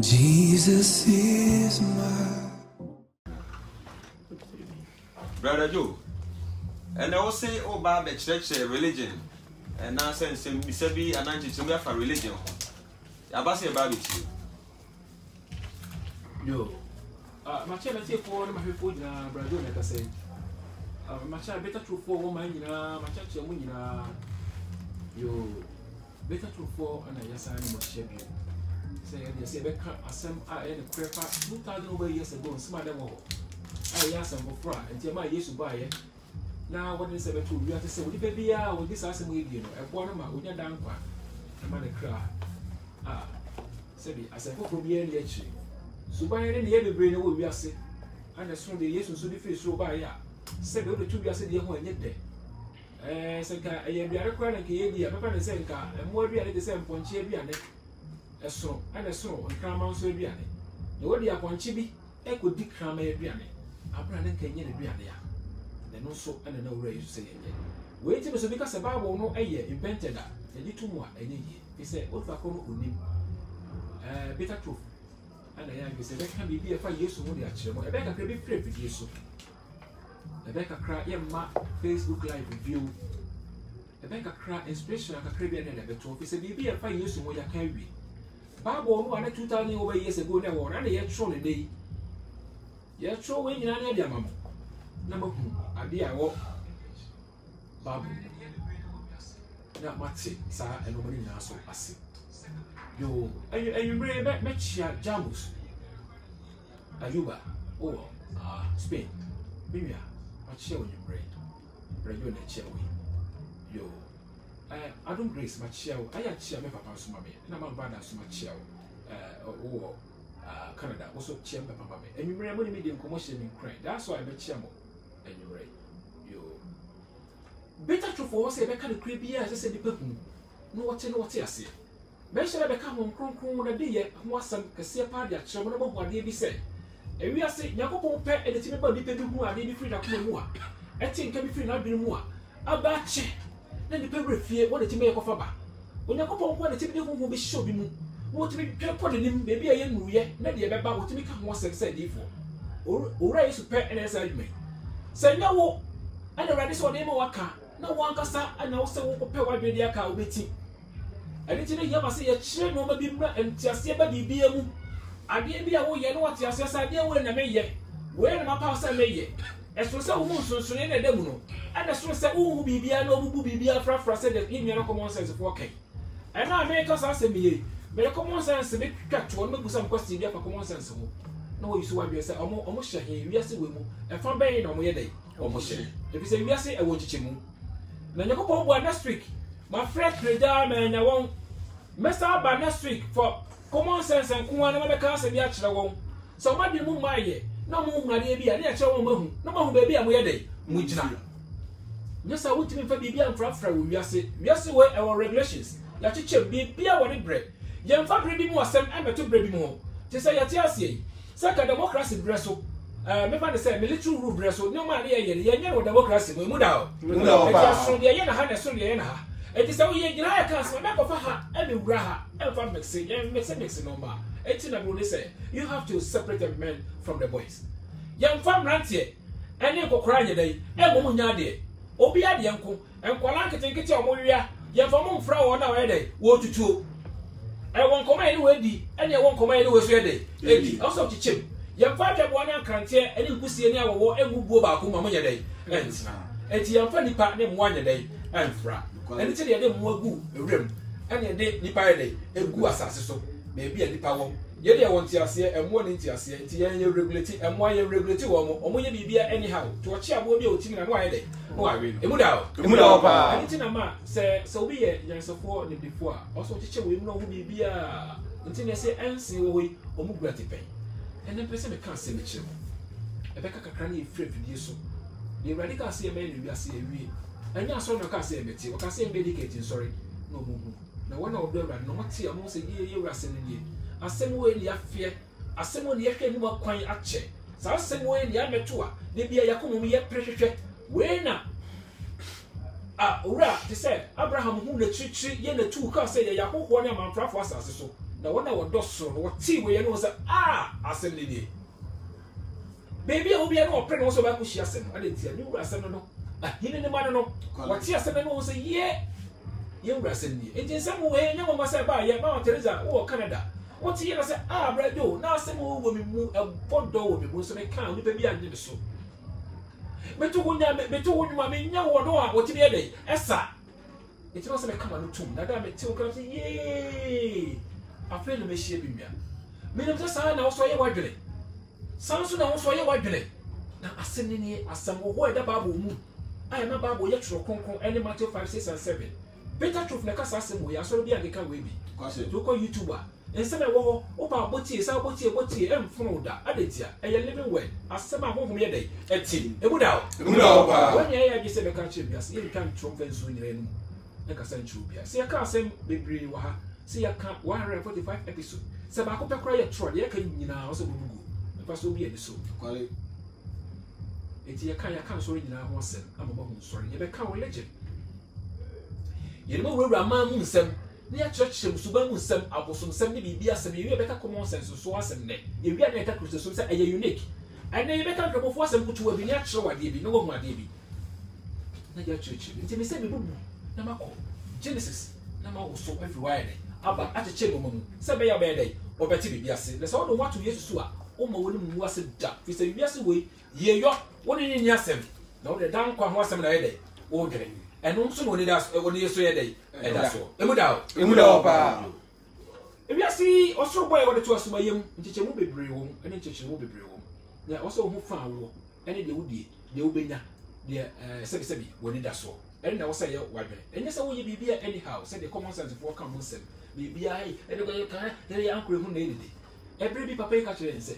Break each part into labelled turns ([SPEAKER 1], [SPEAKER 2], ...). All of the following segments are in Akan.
[SPEAKER 1] Jesus is my
[SPEAKER 2] Brother Joe. And I will say, oh, Bob, the church religion. And now since we said be an anti for religion. Abasi barbecue.
[SPEAKER 3] Yo, my child, I take for my food, brother, like I said. My child, better to for woman, my church, yo, better to for and I assign my shepherd. Say, they say, some I had a crap 2,000 over years ago, and some of them all. I asked them for and tell my years to buy it. Now, what is it to you have to say, would it be with this as a medium? A one of my would down part. A man cry. Said it as a hope from the end. So by any other brain, we are sick. And as soon as the years will be free, so by ya. Said the 2 years a year when yet there. Sanka, I am the other cry and Kadia, Papa and Sanka, and more real at the same point, Chibiane. A song and a song, and Cramon so Biane. The word ya point Chibi, echo Dick Cram Biane. A brand and Kenyan Biane. Then also, and no way to say it. Wait till because a Bible no a year invented that. The little more a year. He said, what for Unim? Better truth. And I said, that can be a 5 years old. A back can be free with you. A back a cry, my Facebook Live review. A back a cry, inspiration like a Caribbean and a better. He said, be a 5 years old. You can be. Bible, 1 or 2,000 over years ago, never one, and yet thrown a day. Yet throw away in an idea, mamma. Number 2, I dear walk. Bible. Not much, sir, and nobody knows so I see. Yo, and you bring back Mechia Jamus. Ayuba, oh, Spain. Mimia, what shall you brain? Bring you in a chair. Yo, I don't grace my chair. I had chair my papa's mammy, and I'm bad as my chair. Canada, also chair my papa. And you bring a medium commotion in crane. That's why I met Chamo. And you read. Yo, better to force a kind of creepy as I said the people. No, what I say. Mention I become on Cron a day, who was some Cassia party at Sherman about what they be said. And we are saying, Yakopo pet and the typical people who are free to more. I think can be free not be more. A bad check. Then the people fear what the make of a bar. When Yakopo want the typical who will be sure be what to be put in him, maybe a young Ruye, maybe about what to become more said before. Or raise to pet and as I may. Say no, and the radish or name or car. No one can start and also will prepare what the car will be. I didn't hear my say a chair no be and Tiasia be a moon. I didn't be away and what Tiasia idea when I may yet. Where my past I may yet. As for some moon so in a demo. And as for some who be a no who be a fra said that in your common sense of walking. And I make us ask me, but a common sense a bit cut to one some question for common sense. No, you saw what you say almost here. We are still and from Bay on my day. Almost if you say we are say I want to move. Then you go over next week. My friend Redam and I won't mess up by next week for common sense and Kuan and cars and the actual won't. So might be move my year. No more, my dear, the actual woman. No more, baby, I'm ready. Mujna. Yes, I want to be for BB and Frafra. We are still away our regulations. Your teacher be a one bread. Young Fabri more, some amateur baby more. To say at Yassi. Second democracy bresso. Me find say military rule bresso. No man here, you democracy. We move out. So the Yana had a son, Yana. It is how you can't smell of her, every graha, and for mixing, and mixing no more. 18 I will say, you have to separate the men from the boys. Young farm runs here, and you go crying a day, and woman yard. Obia the uncle, and Qualanka take it to Moria, young farm frau on our day, woe to two. I won't come anyway, and you won't come anywhere ready. Eddie, also to chip. Young father one can't hear any pussy any hour war and will go back home a day. And young funny partner 1 a day, and fra. And it's a day more good, a rim, and a day nipa day, a good assassin, maybe a nipa. Yet I want to see and 1 inch as you regulate and 1 year regulate or when you be anyhow to achieve a mobile team and why day. Oh, I will. Imuda, and it's in a man, say, so be a young support before. Also, teacher will know who be a until they say, and see away or move gratified. And then person can't say the chill. A Becca can free for you so. The radical see a man will see a way. And now, so no can say a bit, or can say medicating, sorry, no move. Now, one of them, no matter almost a year, racing in ye. A same way in the affair, a same way the can more quiet at check. So, same way in the amateur, they be a Yakumu yet pressure. When ura, they said, Abraham, who the tree, yen the 2 cars say, Yaku, 1 man for us, so na wona wodo so no ti we ye no say asem ni die baby obi e no opre no so ba ku hia asem ade ntia ni wura asem no hine ne ma no wati asem no say ye wura asem ni enti nsem we nya mo say ba ye ma Teresa wo Canada wati ye na say brado na asem wo mi mu bodo wo mi mu so me kan ni ba bi anye me so beto wonya me nya wo do a woti be dey esa enti no say me kama no tum na da me ti wo kan say ye afre no me hie bi mia me nem say na wo so ye wadwene sanso na wo so ye wadwene na asem ni asem wo da Bible mu ai na Bible ye tro konkon ene Matthew 5 6 and 7 better truth na kasa asem wo ya so bi ageka we bi to ko YouTuber ensem e wo pa botie sa botie emfunu da adetia eye living word asem a honhom ye dey eti ebuda pa when ye ya se be ka che bias ye kan trom fenso nyire nu e ka san chu bias se ka asem bebre wa ha se ya ka 145 episode se ba ko pekra ye tro ye ka nyina o se bubugu e pa so bi e so kwale eti ye kan so nyina ho asem amaba hu sori ye be ka wo legend ye mo wura ma mu nsem na church musuba mu nsem abosom nsem ni bibia asem ye be ka common sense so asem ne ye wi na ka kristo so say ye unique and ye be ka nkobofo asem kutu wa bi ni a kire wade bi no wo hu ade bi na ya church nti me say me bubu na mako Genesis na ma wo so everywhere dey aba acheche mo mu say be ya be dey obeti bibia se le say wo do watu yesu so a o ma woni mu ase da fi say bibia se we ye yo woni ni asem na wo de dan kwa ho asem na ye dey wo dere enu nso woni da woni yesu ye dey e da so emuda pa ebiasi osoro boy wo de to asoma yem ncheche mu bebre wo ene ncheche mu bebre wo na oso hu fa wo ene de wudie de wobenya de sebi woni da so ene na wo say wadwe enye se wo ye bibia anyhow say the common sense for come nsem bibia ai ene go ye kan ene ya ankure hu na edede every bi papa ka chere nse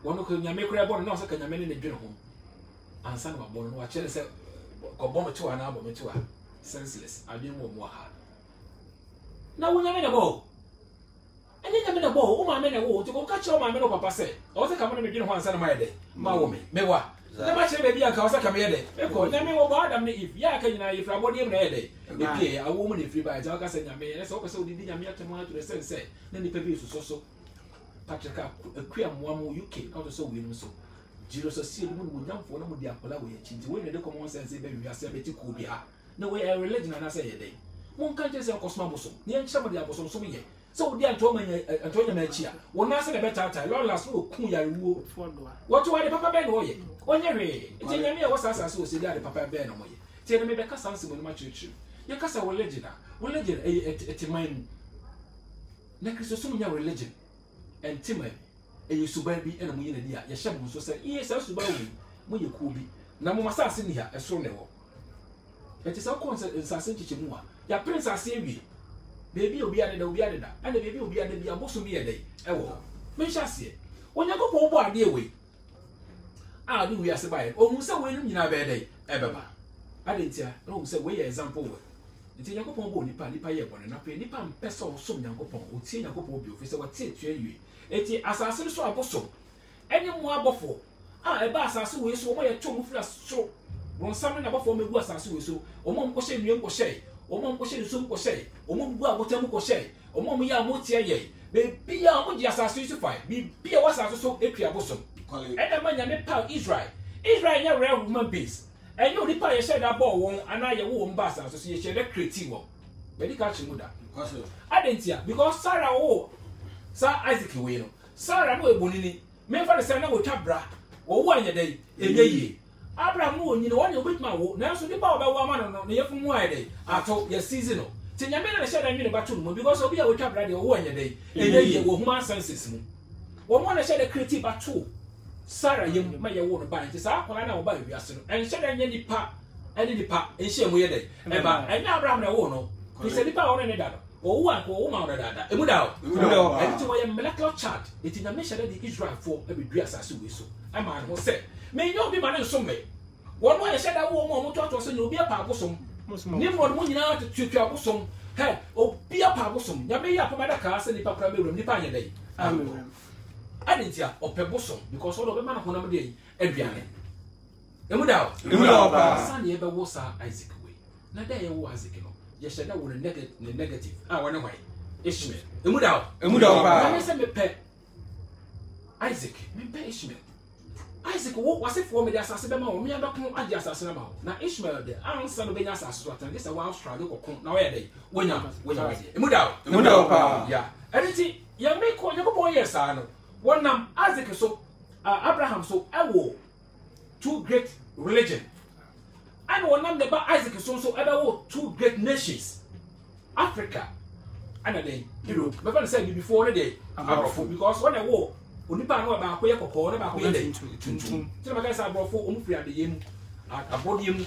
[SPEAKER 3] wono ko nyame kura bo na so ka nyame ne dwene ho ansa na bo no wa chere se ko bo meto ana bo meto a senseless adwen wo mo ha na wo nyame na bo ene nyame na bo wo ma me na wo to ko ka chere ma me no papa se o se ka mo na me dwene ho ansa na ma ye de ma wo me wa na ma chere baby anka o se ka me ye de e ko nyame wo ba adam ne if ya ka nyina if rabo dem na ye de e pie awo mo ne free ba ja ka se nyame ne se o ko se o didi nyame atemu ato sense na ni pepe so Patrick akua moamo UK out so we no so jiro so see mu no nyamfo na mu di akola we chinti we ne de common sense be wi ase be ti ko bi ha na we a religion na say ye dey mon kan je se kosma boso ne en chama di aboso so ye so di anto nya ma chi a wo na se na be tata lo last wo kun ya ruwo what wa de papa be no ye onye hwe ti nya me e wo sasa so se di ade papa be no mo ye ti ne me be kasa nse mo ma chichi ye kasa wo legend e man na Kristo so nya religion and Timmy, a subabi and a munia, your shaman so said, yes, I subabi, when you could be. Now, Massa sing here, a strong level. It is our concert in Sassin Chichimua. Your prince are saving. Baby will be added, and the baby will be added, your bosom be a day. Oh, men shall see. When you go for a dear way, I'll do we are survived. Oh, Musa will in a bad day, ever. I didn't say, no, say, way example. It's a young couple, Nipa, and a pay Nipa and Peso, some young couple, who see a couple of you, if what say to you. Eti asase so aboso ene mu abofo eba asase we so omo ye tom fura so won sam na abofo megu asase we so omo mkoshe nwe mkoshe omo mkoshe so mkoshe omo mgu abotem mkoshe omo mu ya motie ye be bia omo di asase so fine bi bia wasase so etwa aboso ene manya me pa Israel nya real human beings enye odi pa ye share da ball won ana ye wo mba asase so ye share creative wo medical chimuda adentia because Sarah wo Sa Isaac we no Sarah no ebonini me fa de say na wo twabra wo wo anya dai enye yi Abraham wo nyine wo ne obetima wo na so di ba obewo ama no ne yefu mu aye dai ato ye season no ti nyame na share da nwene batu no because obi a wo twabra de wo anya dai enye yi wo human senses mu wo mo na share the creative batu Sarah yem ma ye wo no ba nti sa akola na wo ba wi ase no en share da nya nipa ene nipa en share mu ye dai e ba enya Abraham na wo no ti se nipa wo ne da no o wa ko o ma ona dada emuda e ti wo ye molecular chart e ti na me share the Israel for e be dua asase we so e ma no say me nyo bi ma ne so me wo no ye share da wo mo to so nyo bi pa abosom ni mo no nyina tutu abosom he o bi pa abosom nya me ya pa da ka se ni pa pra me wura ni pa nya dai amen adentia o pe bosom because all of them na honam dey aduane emuda pa san ye be wo sa Isaac we na da ye wo Isaac no ye shada wo negative one why Ishmael. Emuda
[SPEAKER 2] pa.
[SPEAKER 3] I say me pet Isaac. Me pet Ishmael. Isaac was it for me the assassin be ma o me abekun agi assassin ma o. Na Ishmael de answer no be nya assassin so atan. This a one struggle ko na where dey. Wonya. Emuda
[SPEAKER 2] pa.
[SPEAKER 3] Yeah. Anything ya make ko you go yes no. One nam Isaac so Abraham so ewo two great religion. And one nam the Isaac so ewo two great nations. Africa and then Europe. But when I said before the day, because when I walk, Unipa know about Koya Koko, about Koya Day. So my guys are brought for Umfrey at the Yem, a podium,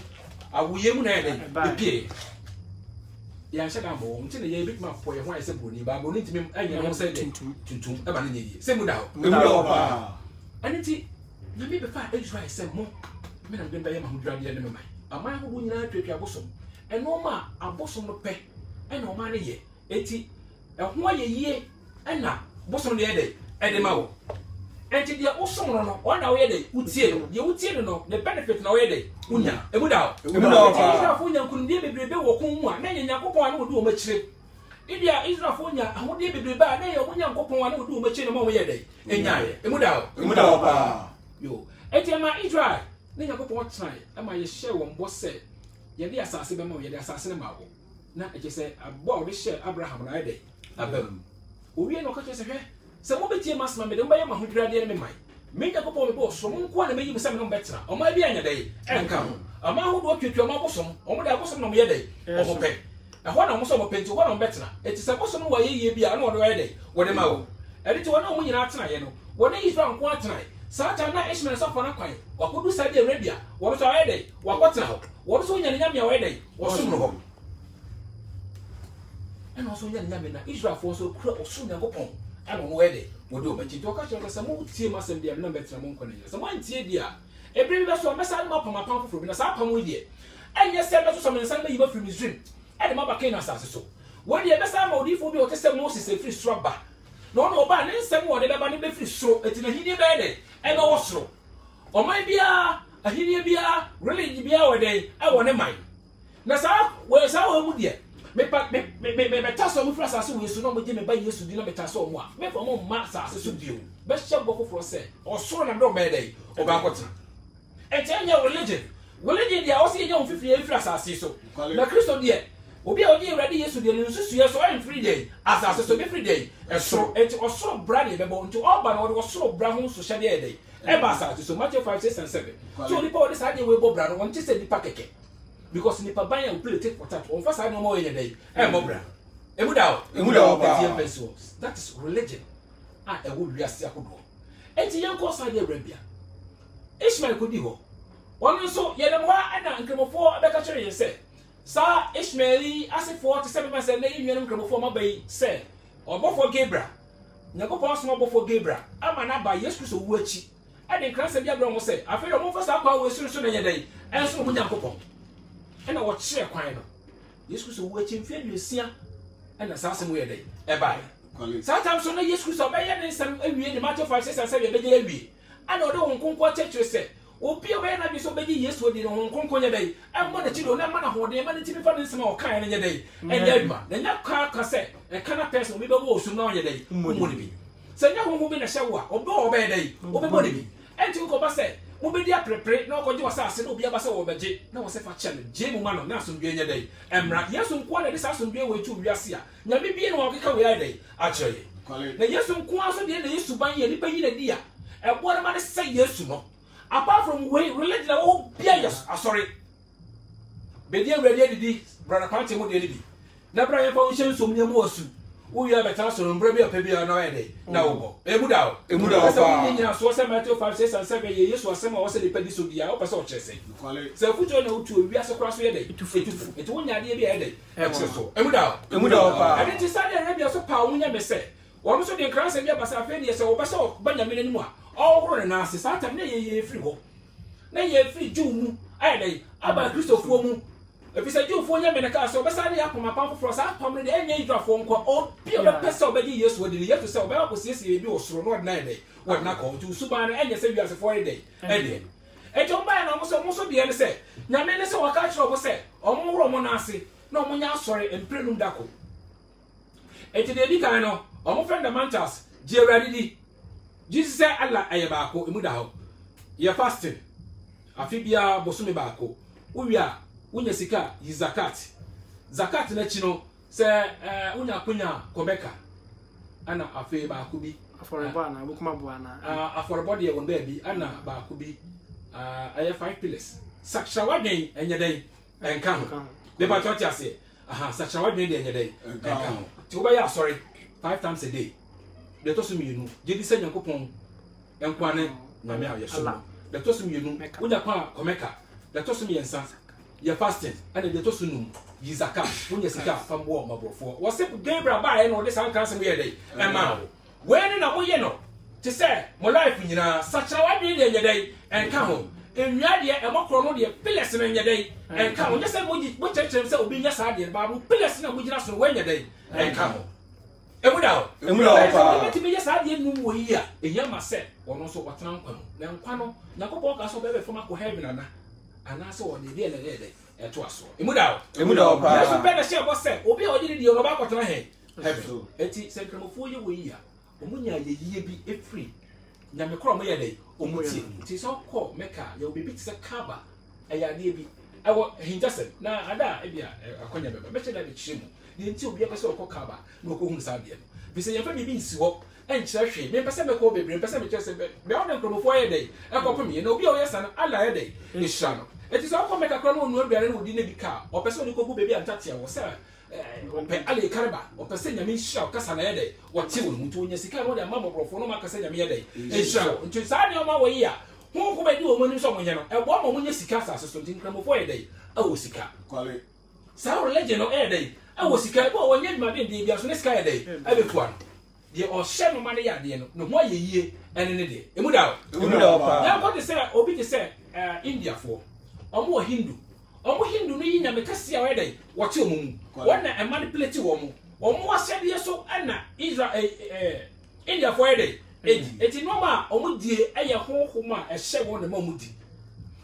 [SPEAKER 3] a William and the P. Yeah, shut up, until the big map for your wife said, but I will need to I never said to Abanini. Same without. And it's maybe before I try some more. Men have been by my hundred years. A man who would not take your bosom, and no ma a bosom of pay. And no money ye, 80 a 1 year, and now, bosom the other, and the mouth. And the also on 1 hour a day, would see you would see no the benefit no day. Unya, a good out. Unya couldn't be able to walk then in Yakopo would do much trip. India is not Funya, and would be bad, then Unya Copo would do much in a moment a day. And Yaya, a good out. You, and my eat dry. Then Yakopo try, and my share one boss said, Yadi assassin, Yadi assassin. Na eje say abo we share Abraham na ide abam owie no ka che se se mo betie masma me de mba ye mahodwrade ne me mai me nya popo me bo so mo nko na me yim se me no betra o ma bi anya dai enka ho ama ho do twetwa ma bosom o mo da bosom no me ye dai o mo pe e ho na mo so mo penti ho na mo betra eti se bosom no wa ye bia na o do ye dai wo de ma wo e ti wo na mo nyina atena ye no wo na Israel nko atena Satan na Ishmael so fa na kwan wakodu Saudi Arabia wo so ye dai wakotena ho wo so nya nya me ye dai wo so no ho. And also, young Yamina, Israel for so crop or soon go pong. I don't know where they would do, but you talk about some more team must have their number to Monk. Some one tear, dear. A brave vessel, mess up my pump from us up with you. And yes, said that some Sunday you from his dream. And the Mabba Kane as so. When the best time of the for test Moses a free strap no ban, and some more than a free straw, it's in a hideous bed, and also. Or might be a hideous beer, really be our day, I want a mind. Nasa, where's our wood yet? Me taso mu frasa so we so no mo je me ba Yesu di na me taso mo a me fa mo ma sa so bio be hye bofo fro se osoro na do me dai o ba kwota enya religion dia o se enya on fifiri e frasa so na Kristo dia obi a odi ready Yesu dia no susu ye so en free day asase so be free day e so enti osoro bra ne be bo nti oba na o osoro bra ho so hye dia dai e ba sa so Matthew 5, 6 and 7 so di pa o dey we bo bra no won ti se di pa keke. Because nipa banya will play take for that. On first I no more in a day. Mobra. That is religion. A would be a circle. And the young course Saudi Arabia. Ishmael could be ho. One so Yadamwa and Uncle for a better say. Sir Ishmaeli as if 47 months and name young for my bay say. Or before Gabriel. Never pass more before Gabriel. I'm not by yes to watch. I didn't cross the Gabriel was say. I feel almost first I was soon in a day. And so when you and I watch share quine. Yes, was watching fairly seer and assassin way day. A buy. Sometimes on the yes, was obey and some the matter of 5, 6 and 7 baby. I know the Hong Kong teacher said, oh, be aware and be so baby, yes, what did Hong Kong day. I'm one that you don't have money for the money to be found in some more kind in your day. And Yadma, the young car cassette, a kind of person with a war soon on your day. Money. So now who in a shower or go obey day, over body. And to go say. Mobile prepare no go assassin obi abasa wo beje na wo se fa challenge jemu ma no na asomdwe nya dai emra yesu nko na dis asomdwe we tu wiase a nya bibie no okeka we dai a cheye na yesu nko aso de na yesu ban ye nipa yi na dia e bo na ma say yesu no apart from we religion o bia yes sorry be dia ready didi brother kwante mo de didi na bra ye fa wo hye nsomnya mo asu wo ya beta so mbra bia pa bia na we dai na wo bo emuda pa nya so se Matthew 5, 6 and 7 ye yesu asema wo se de pedi so bia wo pese o chese se fujo na utu wi ase kra so ye dai etu wo nya de bia ye dai so emuda pa ade ti Saudi Arabia so pa wo nya me se wo so de kra se bia basa fe de se wo pese o banyame nanimu a o horo na ase Satan na ye free ho na ye free ju mu ai dai aba Christopher mu if you say you for your menaka, so beside ya from a powerful for us, come the any phone call or be a person of years with the year to sell Bell was yes, you do so not 9 day. What not call to Suban and you say you as a 4 day. And don't buy an almost the end say. Now, men is what I was say, or more Romanasi, no Munya sorry and Prenum Daco. enti de di kan no omo fundamentals je awurade di Jesus say Allah aye baako emu da ho ye fasting afi bia bosome baako uwia unya sika yi zakat na chi no se unya konya kobeka ana afi baako bi
[SPEAKER 4] aforebo ana bukuma bo ana
[SPEAKER 3] aforebo de won ba bi ana baako bi aye 5 pillars sakshawadwen enye den enka ho de ba church ase sakshawadwen de enye den enka ho ti oba ya sorry 5 times a day de to sum yenu je di se nyankopon enkwane na me aye so de to sum yenu unya kwa komeka de to sum yensa ye fasting and de to sum num yi zakat unya sika fambo mabrofo wo se Gabriel ba ye no de san kan se we dey e ma when na mo ye no ti say mo life nyina sakshawadwen de enye den enka ho enwia de e mokro no de pillars na enye den enka ho je se mo chechem se obi nya sa de ba mo pillars na mo gina so we enye den enka ho Emuda pa. Eti be sa de num wo yi a eya ma se ono so kwatena nkwa no. Na nkwa no Yakobon ka so be from akọ heaven ana se wo de de eto aso. Emuda pa. Na so be na she bo se obi o de de no ba kwatena heaven. Eti se kremofo ye wo yi a omunya ye yie bi efri. Na me kro mo ye de omuti. Ti so ko meka ye obi bi se kaba eya de bi. Ewo hinjase na ada e bia akonya beba. Be che da de chiremu. The until we ever saw a caba, no coon sabian. We say, if I be swap and cherry, may pass a call baby, and pass a just beyond them from 4 day. I call me, no be yes, and I lie a day. It's shano. It is all make a crown no bearing who didn't be car, or person who baby and tatia or sir. Ali Caraba, or person means shall Cassana day, or till Mutu Jessica, or their mamma for no Macasana day. It's shall. And to sign your my way here. Who may do when someone, and 1 moment Jessica assistant in Cramo 4 day. Oh, Sika. Call it. Sour legend or air day. I was sick. Oh, when you might be the sky day, every one. The or share money at the end, no more ye and any day. Emuda. Now, what they say, Obi say, India for, or more Hindu. Or more Hindu, no, make us see already. What you moon, one and manipulate you, or more said yes, so Anna, Israel, India for a day. It's normal, or would ye a home, a share one the moment.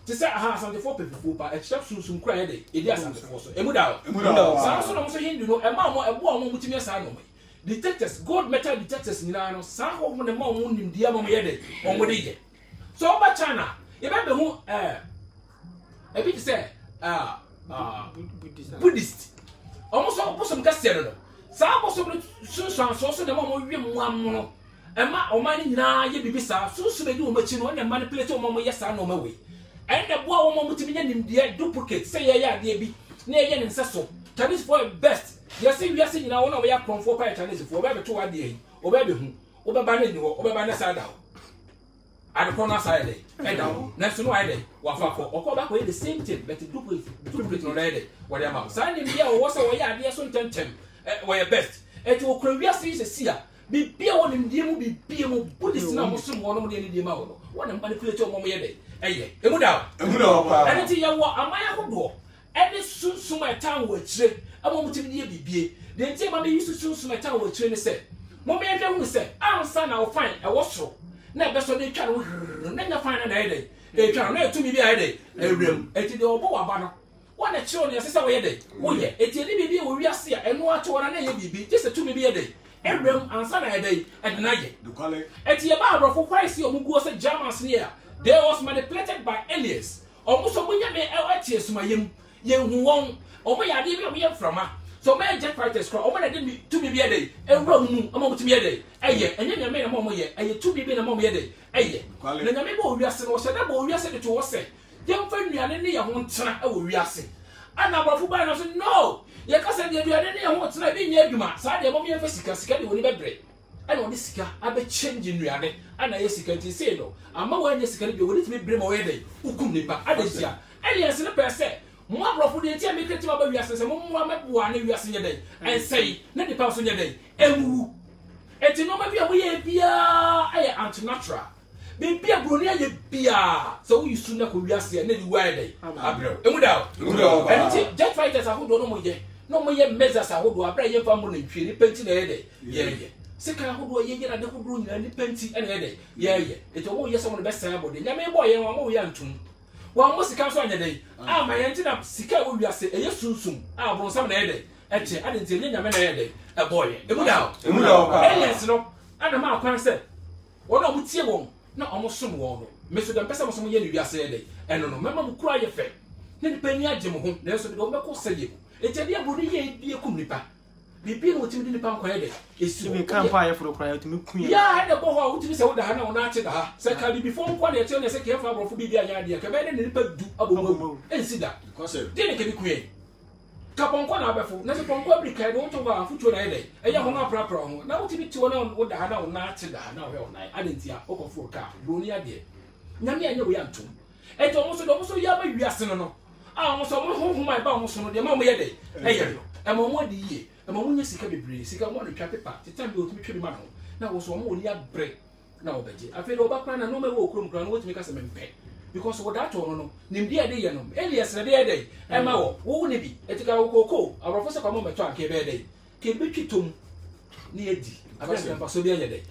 [SPEAKER 3] To say, some of the 4 people, but except some credit, it is under force. Emuda. Some of them Hindu, a mamma, a woman with me, son. Detectors, gold metal detectors in Milano, some of the mom in Diamond, or Modiga. So, but China, you remember who, a bit say, Buddhist. Almost all some Castellano. Some of them so the mom will 1 more. And my money now, you be so soon they do much in one and manipulate your mama, yes, I know my way. And the boy woman to be in the duplicate, say, yeah, dear be near yen and Sasso. Chinese for best. Yes, we are seeing now one of your from 4 Chinese for over 2 ideas, or baby whom, over banning you, over banner side out. At the corner side, and down, next to no idea, what for, or call back with the same thing, but to duplicate already, whatever. Signing here was a way idea soon 10 where best. And to Korea sees a seer. Be on in the movie, be a Buddhist now, some one of the Mao. One and manipulate your mom yet. Emuda. And it's your what am I a door? And this soon my town will trade. I want to be. Then tell me used to soon my town will train. Said, Mommy, I don't say, I'll son, I'll find a washer. Never so they can never find an idea. They can to me the idea. A room, it's the old banner. One at children, as I say, oh, yeah, it's a baby we are see and what to an baby, just a 2 million a day. Every answer a day at night. At your barber for Christ, your Mugosa Germans near. They was manipulated by aliens. Almost a million tears to my young who won, or may I leave from her. So, my jet fighters cry, or when I didn't to me a day, and run among to me a day. Aye, and then you made a moment yet, and you 2 million a moment a day. Aye, then I may go, we are saying, or said, we are saying to us, young friend, and any I won't try, oh, we are saying. And I will buy us, no. Your cousin, you are any I want to be near you, man. So I am a physical security will never break. I know this car, I be changing reality, and I security say no. I'm aware this can be with me, bring away day. Who couldn't be back? I did ya. Aliens in the per se. More of the team make it to our yes, and more one you are seeing a day, and say, 90 pounds on your day. And who? And to know maybe we are anti-natural. Be a Brunia, be so you soon could be a say, and then why day. And without, and jet fighters are who don't know yet. No more measures are who are praying for money, painting a day. Yeah. Sika who do ye and the who do any penty and a day. Yeah. It's all yes on the best time, but the young boy and one young tune. One must come on a day. Ah, my antenna, Sika will be a say, a yes soon. Ah, from some day. eche ade nti nyame na ye de e boy emu da aliens no ana ma kwan se wona mo tie won na omo som won no meso dem pese mo som ye ne wiase ye de eno no mema mo kura ye fe ne ni pani agye mo ho na so de o meko seye eche de abodi ye die kum nipa bibi no timi de nipa nkwa ye de esi
[SPEAKER 4] me kan pa ye foro kura ye timi kun
[SPEAKER 3] ya he de bo ho utimi se wo da ha na wona ache da ha se ka bibi fo nkwa na eche ne se ke fa abrofo bibi anya de ka be ne nipa du abomo ensi da concept de ne ke bi kun ye kaponko na abefo na se ponko abrika de wonto ba afutuo na yede eya ho na prapra ho na wotimi tiwo na wo da ha na wo na ache da ha na wo na adentia okofo ka broni ade nyame anya wo ya ntom eto mo so ya ba wiase no a mo so mo ho mai ba mo so no de ma mo yede eye no e mo mo de yie e mo nya sika bebre sika mo no twa pepa titam bi otimi twa bi ma no na wo so mo oni abre na wo beje afi do ba kra na no me wo okrom kra no wotimi ka se mempe because what that one no nimdi ade ye no Elias na de ade e ma wo ne bi etika wo koko abrofo se kwa mo meto anke be ade ke betwitom ne edi abia mpa so bi anye de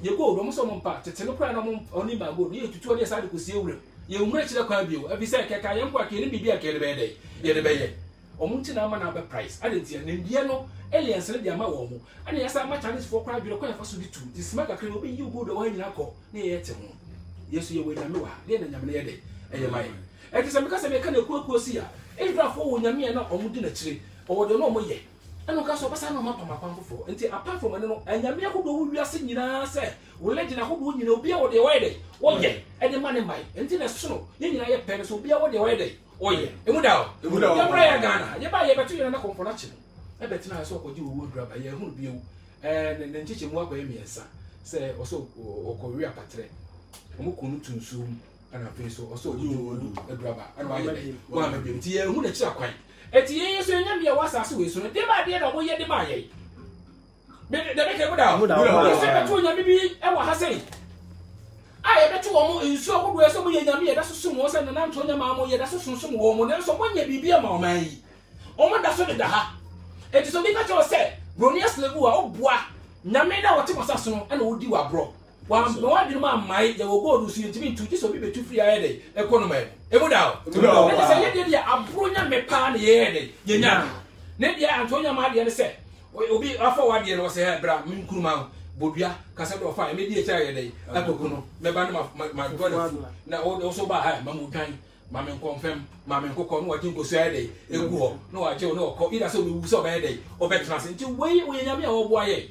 [SPEAKER 3] ye go do mo so mo mpa tete no kra na mo oni ba go ye tutu ode sa de ko sie wure ye umre chire kwa bio abi se keka ye nkwa ke ne bibi akere be ade ye de be ye omunti na ama na be price ade tie nimdi no Elias ne de ama wo mo ane yasa ma challenge for kwa bio kwa fa so di tu di smaga kre obi yi go do wa nyina ko ne ye te ho yesu ye we nyame wa le na nyame ye de eye mai e ti se me ka se me ka na kuakuo si ya Israelfo wo nyame na omudi na kire o de no mo ye eno ka so basa na ma pamapam fofo nti apart from no nyame akodo wo wiase nyina se wo legend akodo nyina obi a wo de wa de wo ye e de mane mai nti na so ye nyina ye pere so obi a wo de wa de o ye emu da ya bra ya Ghana ye ba ye betu ye na konfo na chi e beti na so okoji wo wo draba ye hu bi ewu ne nchiche mu akwa emiensa se oso okowi apatre omo kunu tunsum ana fe so oso odu edraba ana wa ye wa me bi ti ye hu na chi akwan eti ye so nya bia wasase we so no de ba de na mo ye de ba ye be de be ke buda ye se betu nya bibi e wa ha sei a ye betu wo mo nsu akodo ye so mo ye nya me ye da so sum wo se na nto nya ma mo ye da so sum wo mo na so mo nya bibi ma o man yi o mo da so de da ha eti so bi ka cho se bronias levu a obua nyame na wote mosaso no na wodi wa bro wa no wa dinu ma mai ya wo godu su yentimi ntu ti so bi betu free aye de economy e mu da o e se ye de abro nya me pa na ye de ye nya ne dia antonya ma de ne se obi afọ wa de no se he bra min kuruma bodua kasa do fa me di e cha ye de akoko no me ba na ma god na o so ba ha ma mu twan ma men confirm ma men kokko no wa tin ko so aye de egu ho no wa je no ko ida so me wu so ba ye de o be trans nti we nya me a wo bo aye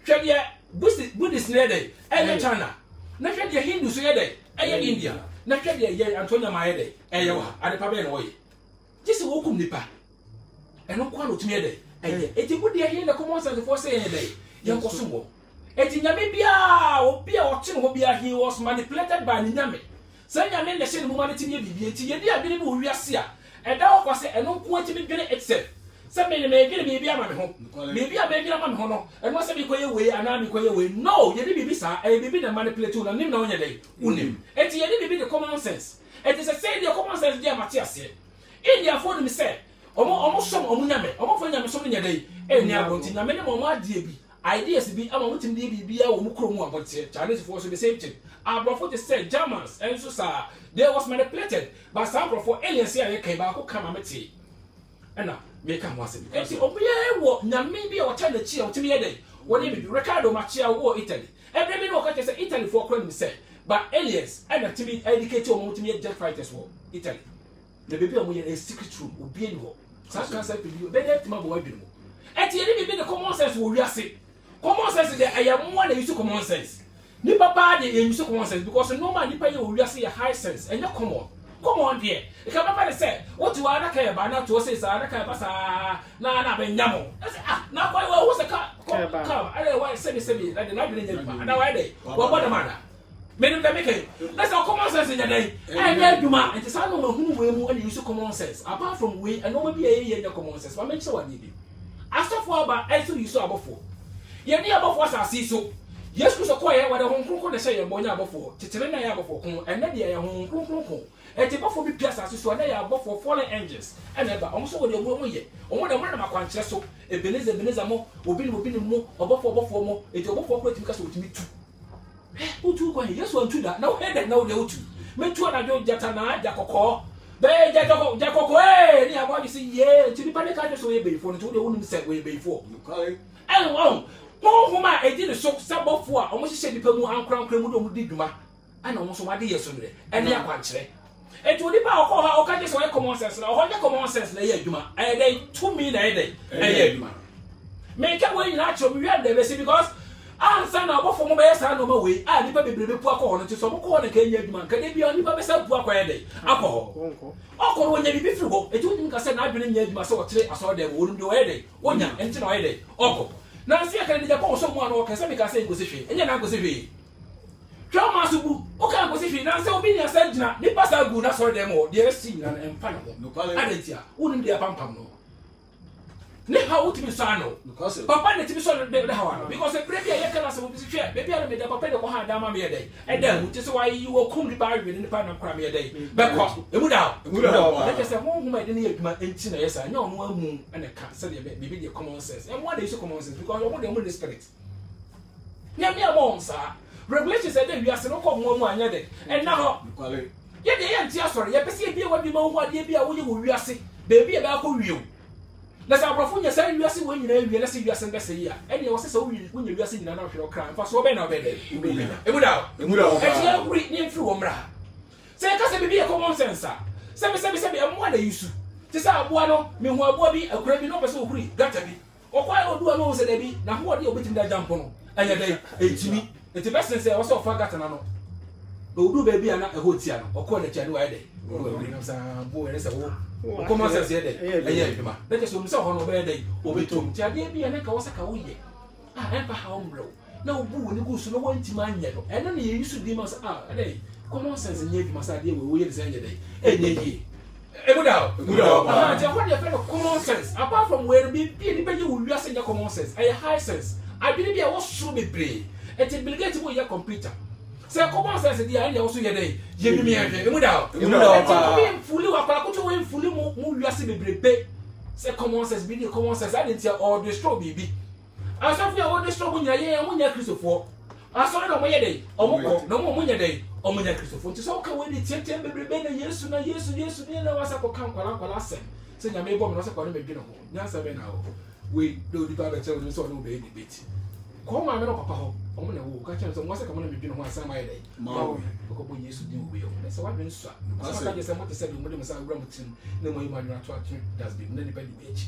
[SPEAKER 3] hwede Buddhist ne de eye China na hwede Hindu so ye de eye India na hwede ye Antonia ma ye de eye wa ade pa be na oye jisi wo kum nipa eno kwa no tumi ye de eye eti budi ye na common sense for say ye de ye nkoso wo eti nyame bia obi a ote no bia he was manipulated by nyame say nyame na hye no ma ne timi ye bibi eti ye di adwene bi wo wiase a eda wo kwase eno nko atimi dwene itself se me gele bibi ama me ho bibi a me gele ama me ho no eno se bi koye we ana bi koye we no ye di bibi sa bibi na manipulate una nim na onye dey unim eti ye di bibi the common sense eti se say the common sense dia mate ase India for them say omo som omo nyame omo fo nyame som nya dey eni agonti nyame ne mo adie bi ideas bi ama mutim di bibi a wo mu kromu abote Chinese for so the same thing abrofo to say Germans and so sa they was manipulated by some for aliens here kai ba ko kama mate ena make am wase enti obiye wo nyame bi o cha na chi o timi ye dey woni bi Ricardo Macchia wo Italy every me no ka say Italy for crime say but aliens and timi educate o mo timi jet fighters wo Italy the baby o mo ye secret room obi eni ho sa kan say bi be dey tima bo wadwin mo enti ye bi the common sense wo wiase common sense dey ayam mo na use common sense ni papa dey use common sense because normal ni pa ye wo wiase ye high sense and common come on there e ka papa say what you are ka ba na to say sa na ka ba sa na be nyamo na boy wo se ka ale why say me na na be nyamo na why dey wo boda mada me no dey make let's common sense nya dey e nya aduma enti sa no mahunu we mu and use common sense apart from we and no be ye common sense but make sure what dey asofo aba also use abofo ye ni abofo asase so yes Christ ko ye wada honkroko na sey ye bonya abofo tetere na ye abofo kun enne de ye honkroko eti bofo bi piasa so na ye abofo fallen angels ene ba omo so wo de wo mo ye omo de mo na makwankyere so ebeneza mo obi ni mo obofo mo eti obofo ko etimi ka so otimi tu utu ko yesu antu da na wo he da na wo de utu metu na jo jata na aja kokko Be Jacob, eh, near what you see, yeah, to the panic I just way before the woman said way before. And one, whom I did a soap sub of 4, almost said the Pemu and Crown Cremudo did ma, and almost my dear Sunday, and near Quantre. And to the power of our catches away common sense, or what common sense lay Juma, and they 2 million a day, a Juma. Make a way natural, we have never seen because. Ah, son, I bought for my best and no way. I did baby poor corner to some corner came yet, man. Can they be only by myself poor day? Alcohol. Alcohol when you be frugal. It wouldn't say I've been in yet myself. I saw them wouldn't do a day. 1 year and 10 a day. Alcohol. Now, see, I can get someone or can say position, and then I go see. Drama Subu, okay, position, and so being a sentinel, they pass out good, that's all them all. Dear seen and panel. No, I didn't hear. Wouldn't be a pampano. Never would be sano. Papa, let me show the hour because a baby I can also be fair. Maybe I made a papa of a damn day. And then, which is why you will come by within the pan of crime a day. But it would out. Let us have one who made any of my engineers. I know one moon and a cat said maybe the common sense. And what is your common sense? Because I want the only spirit. Near me a month, sir. Revelation said that we are so called 1 year. And now, yet the answer, sorry, I perceive you what you know what you be a way we are sick. Baby about who you. Let's have a say you are seeing when you know you see you are saying best year. And you also so when you are seeing another crime for so better. It would out. And you read name through Omra. Say, because it be a common sense, sir. Say, I'm one of you. Just a buono, me who are Bobby, a craving no person who got to be. Or why would do a nose at Debbie? Now, what are you between that jump on? And your day, Jimmy, it's the best sense I also forgotten. No, do baby and not a hotel or call it January day. Boy, and it's a war. Come on, says Yedda. Let us himself on a bad day, or be told Jabby and Kawasaka. I am a home blow. No boo, and the goose no one to mind yet. And then you used to be must out a day. Common sense and yet must idea we will send a day. And ye. Without what you feel of common sense, apart from where be anybody will be asking your common sense, a high sense. I believe I was through me play. And it will get to your computer. Say common sense the idea also your day. You me without fully or Paco fully move you see me pay. Say common sense, be the common sense. I didn't tell all the straw baby. I saw you all the straw when you're Christopher. I saw it on my day, or no more when your day, or when you're Christopher. So can we take baby Ben yes, sooner, yes, was a come last time. Saying I may bomb us according to Gino. Yes, I now. We do the Bible tell you so no baby bit. Call my man of Papa. I'm going to walk. I can't say what's coming to be one some day. Mamma, because used to do wheel. That's what I've been struck. I just want to say, when you say Ramberton, no more you might not try to does be many penny bitch.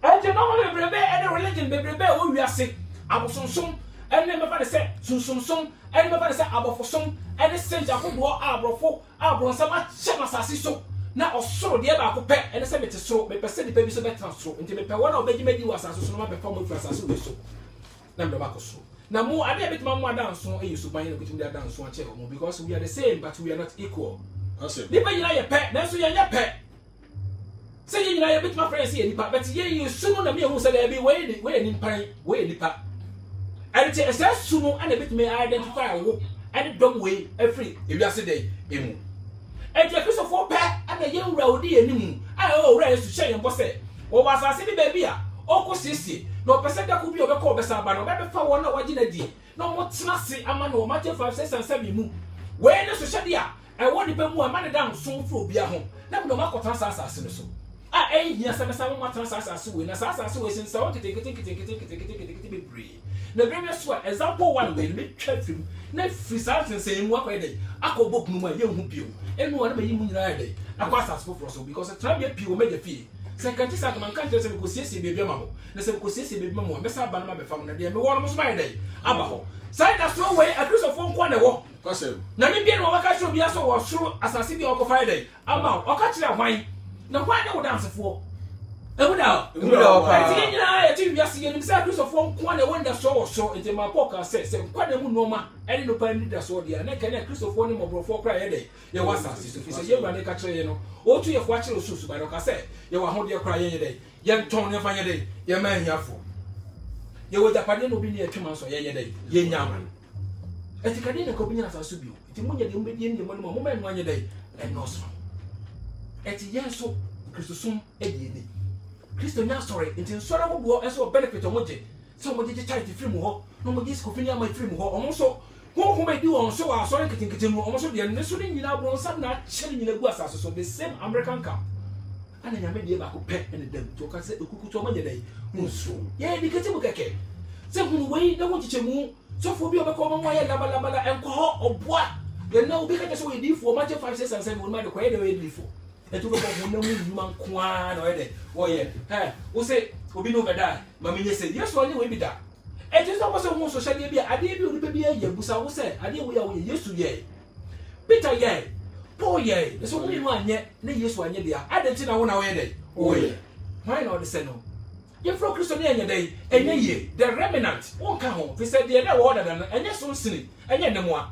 [SPEAKER 3] And you know, any religion, baby, we are sick. I was soon, and never said, soon, and never said, I for some, and it's sent a whole war, Abro for Abro, so much so. Now, so the other pet and the cemetery so, but percent the baby so better so, until the one of Benjamin was as soon as performing for us as so. Number Marcos. Now, more I bit mamma dance so I used to buy between their dance one chair because we are the same, but we are not equal. Depending on your pet, that's your pet. Say you know a bit my friends here, but you soon than me who said I'll be waiting in pine, waiting the and it is as soon and a bit may identify a walk and don't wait every if yesterday. And the piece of 4 pack and a young rowdy and I all raised to share and boss it. Or was I see baby? Or sissy, no percent that could be over call Besaba, no better for 1 hour dinner day. No more snazzy, a man or much 5, 6, and 7 moon. Where is the shadia? I want to put more money down soon for be a home. Never no mark of transas. I ain't here 7 transas win as I since I want to take it free. The very sweat, example 1 way, make trap him. Next results and saying what way day. I could book no young who and one may you day. I was asked for so because a trap pew made a fee. Second, this man can't just go see baby mamma. The same could see baby mamma, Miss Alabama found a day, and one was my day. Abaho. Side that's no way, a cruise of 1 corner walk. Namibian or catch will be also was true as I see the Uncle Friday. Amount or catch that wine. Now, why don't dance for? I think you are seeing exactly of 1 corner when the show so into my pocket says, and quite a noma, and no pen did the sword, and I can accuse of 1 more for cry a day. You was a young man, a or to your watching shoes by the said, you are holding your cry a day. Young Tony of a day, young man, your fool. You would have pardon be near 2 months or a day, young man. At the Canadian Copinas are subu, the moon you may be in the moment 1 day, and no strong. At the year so, Christosum, a Christo now sorry, until Sorrow war as well benefit on what somebody tried to film her, no more this coffee my film her, also Who may do on so I saw getting almost the unnecessary in our some not chilling in the Guas, so the same American car. And I made the back of pet and them to cassette the cuckoo to my day. Yeah, because you look some way, don't want to move. So for you, become my laba and call or what? You know, because we did for much of 5, 6, and 7 would might quite away before. And to go back no human quan or anything. Oh, yeah, hey, who say, will be over that? Mammy said, yes, one will be that. And just also want social media. I did you be a year, Busa said, I did we are used to ye. Peter, yea, poor yea, there's only one yet, no use one yet. I didn't know one away. Oh, yeah, why not the Senno? You focus on any day, and ye, the remnant won't come home. They said they're no order than, and yes, so silly, and yet no more.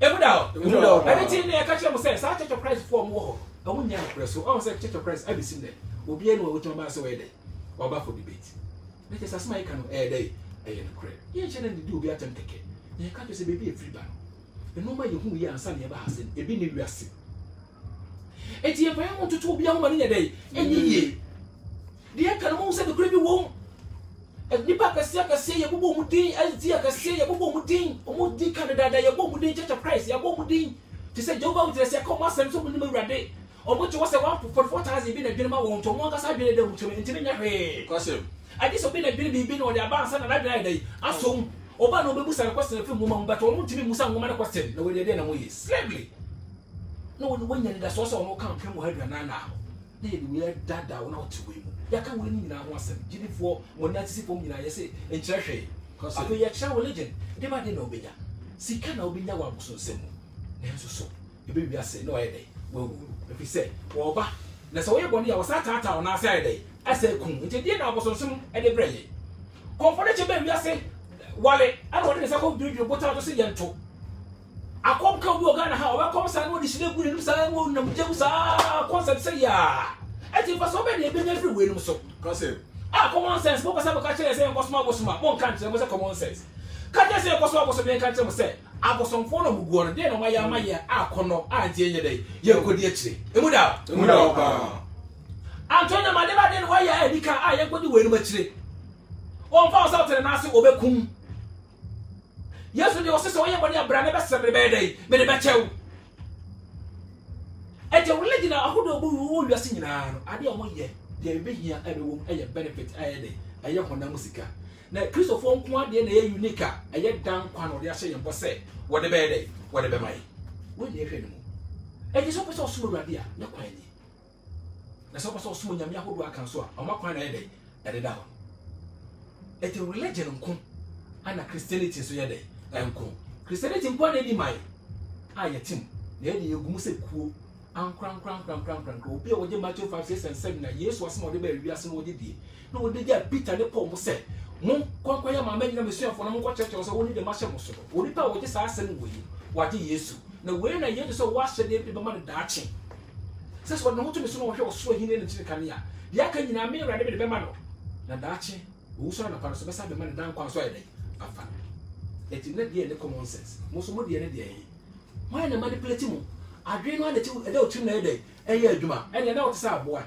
[SPEAKER 3] Every doubt, everything they catch up says, I take a price for more. I won't have press, so all such a price every single day will be anywhere with your master away day or for debate. Let us as my kind of air day, a crap. You shouldn't do be attempted. You can't say baby a free battle. The no matter who we are, Sunny about us, a big new rest. And if I want to be a woman in a day, and ye. The Akamon said the creepy won't. And the Paka Siaka say a boomudin, as Diaka say a boomudin, or Mudi Canada, a boomudin, just a price, a boomudin. To say, Joe, to say, come and so many rade, or what you was a 1 for 4 times, been a dinner won't, to one as I been able to maintain a way. I disobeyed a baby being on the advance and another day. I saw Obano Busa question of a woman, but I won't be Musa woman question, no way they didn't way. Slavery. No one when the source of no come from her now. They will that down out to him. Ya can win now once and Jimmy for when that's it for me. I say in church. Because I be a child religion. They might know be ya. See, can I be now so simple? Never so. The baby I say no idea. Well, if we say, well, but that's all you're going to was that on our side. I said, come, it's a dinner was on some at the brain. Comfort baby, I say, Wally, I don't know if do your butter to see them too. I come to Ghana, how I come, son, what is she doing? Some James are constant say, ya. I think for so many have been everywhere. So, common sense, focus on the country and say, Cosmo was my one country, was a common sense. Can't you say Cosmo was a main country? Say, I was on phone of Guan, then on my Yamaya, I cono, I did day. You could actually. Antonio, my never then why I become I am going to win much. One falls out and ask over cum. Yesterday was so I am brand best every day, but a better. At your religion, I would have seen now. I don't want yet. They be here everyone a benefit a day. I am on the musica. Now, Christopher Quan, the unique, I yet down one of the Assyrian posse. What a bad day, whatever my. When you hear them. And it's also small idea, not quite. That's also small Yamahu I can so. I'm not quite a day at the down. At your religion, and a Christianity so day. Christianity in one any my. I a team. The idea you must say cool. And crank. Be over Matthew 5, 6, and 7. Yes, was more the baby as no did. No, they get Peter the Pope said. Mon Quaquia, my making a mission for no church was only the Master Musso. Only power just asking way. What he is. No way, I yet so wash the day people mother darching. Says what no to be so much was swinging into the Cania. The Akan in a mere rabbit the Bemano. Nadachi, who saw the parts of the man down Consuade. Afan. It is not the common sense. Most of the other day. Why the manipulating? I dream on the 2 adult 2 day, a year Juma, and you know, sir, boy.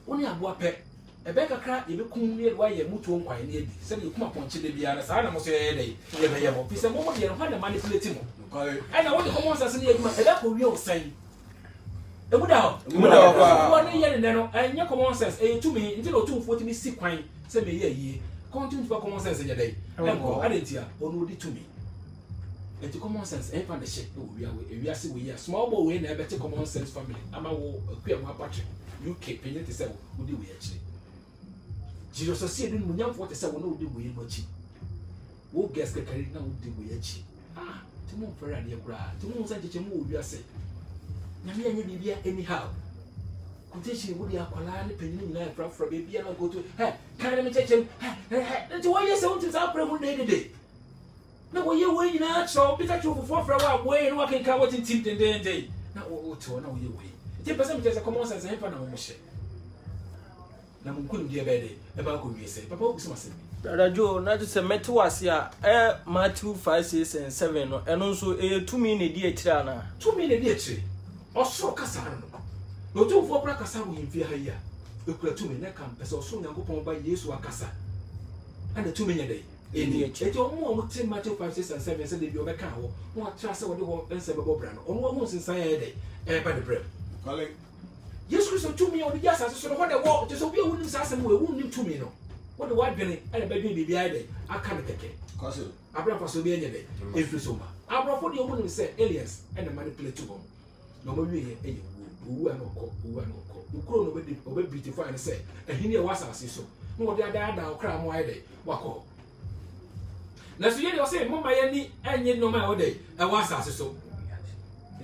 [SPEAKER 3] Only a boy pet. A beggar crack, you come near why you move to one near. Said you come up on Chile Biana, I must say a day. You have a piece of more than one manipulating. And I want to come on as near you, and that will be saying. A without 1 year and then, and your common sense, a to me, until 240 sick wine, send me a year. Continue for common sense in your day. I didn't hear, or no, to me. And to common sense, and find the shit. We are small boy in a better common sense family. I'm a queer one patch. UK, Penny to say, who do we actually? Jesus said, when young 47 will do we much. Who guess the carry now do we actually? Ah, to move for a dear cry, to move such a move, you are saying. Namia, anyhow. Quotation would be a colani penny from baby and go to her. Can I take him? That's why you're so to our one day. No, you're waiting out, so Peter for 4 hours way and walking covered in tip and day. Now, to know you wait. 10% is a common sense and no shit. Now, couldn't be a bad day about who you say, Papa was must be.
[SPEAKER 4] Rajo, not to say Metuasia, Matthew 5, 6, and 7, and also a 2 minute dear Trana. 2 minute dear tree. Or so Cassano. No 2 4 Bracassa in fear here. You could 2 minute campus or soon and go by Yesu Casa. And the 2 minute day.
[SPEAKER 3] eti omo te Matthew 5, 6 and 7 say dey be obeka ho no atra say we dey ho ense bebo bra no ono ho sinsan ye dey ba de brem calling Jesus Christ to me on the gas so no dey wo just obi ewunim sa asem we ewunim to me no what the white dwene e dey bedwe bibi ai dey aka me keke cause Abraham so be enye dey every so ma Abraham dey ewunim say aliens and manipulate to no mo wi e owu anoko ukro no be beautiful and say ehini e wasa ase so no dey ada okra mo ai dey wako na so yeli o say mo ma yani enye no ma o dey e wasa ase so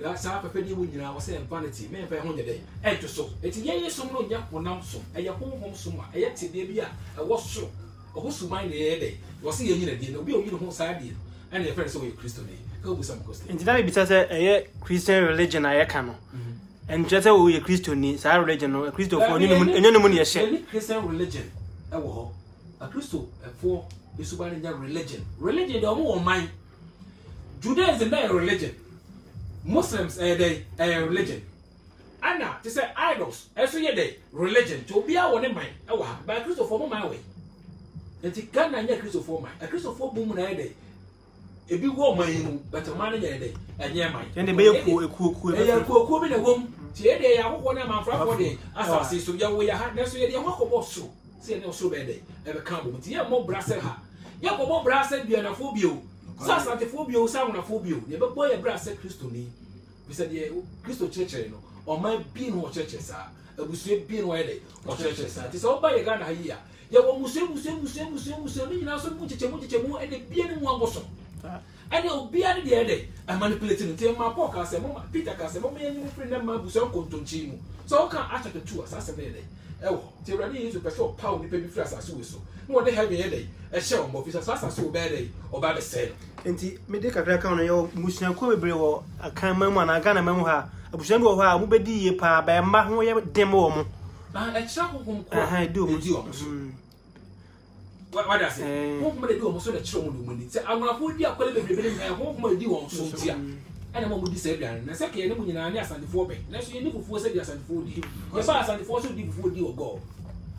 [SPEAKER 3] ya sa papa di wo nyina o say vanity me fa ho nye dey e to so eti ye som no nya honam so e ye honhom so ma e ye tebe bi a e wo so o ho su man ye dey o say ye nyina di na obi o yiri ho sa di and your friend say we Christo dey go bu some cost
[SPEAKER 5] nti na bi ta say e Christian religion aye ka no and just say we Christo ni sa religion no Christo for ni enyo mu ne ye she
[SPEAKER 3] Christian religion e wo ho a Christo for isubani nya religion dey omo man Judaism na religion Muslims they religion ana to say idols eso ye dey religion to bia woni man e wa ba Christopher mo man we enti Ghana nya Christopher man a Christopher bo mu na ye dey ebi wo man mu but man nya ye dey enye man
[SPEAKER 5] ende be
[SPEAKER 3] ekuo bi na wom ti e dey akokɔ na man fra for dey asase so ya wo ya ha na so ye dey akokɔ so se ne so be dey e be kan bo ti ye mo brase ha ye ko mo brase bia na fo bio Sasante phobia sa na phobia ye be boy e bra se Christo ni bi se de Christo church no o ma bi no church sa abusue bi no ye de o church sa ti se o ba ye Ghana ha yi a ye wo musue ni nyina so mu chichemu e de bi ni mu agoso ane obi ade de de a manipulating ti ma Paul ka se mo Peter ka se mo ye ni free na ma busue kontonchi mu so o kan chapter 2 asase be de e wo ti Awurade Yesu pe so power ni pe bi free asase we so no de heaven ye de e she o mo fi asase o be de o ba de se
[SPEAKER 5] enti me de kakra ka no yo musia ko bebre wo akan mamu na Ghana mamu ha abusia bi wo ha mu bedi ye pa ba ma ho ye dem wo mo
[SPEAKER 3] na e kira ko ko
[SPEAKER 5] aha do mo
[SPEAKER 3] what does it ko mo de do mo so de kira mo do mo ni se anwafo di akwale bebre ne ko mo di won so tia ana mo di se aduane na se ke ne mo nyina ne asandefo be na so ye ni fufuo se di asandefo di ye ba asandefo so di fufuo di ogo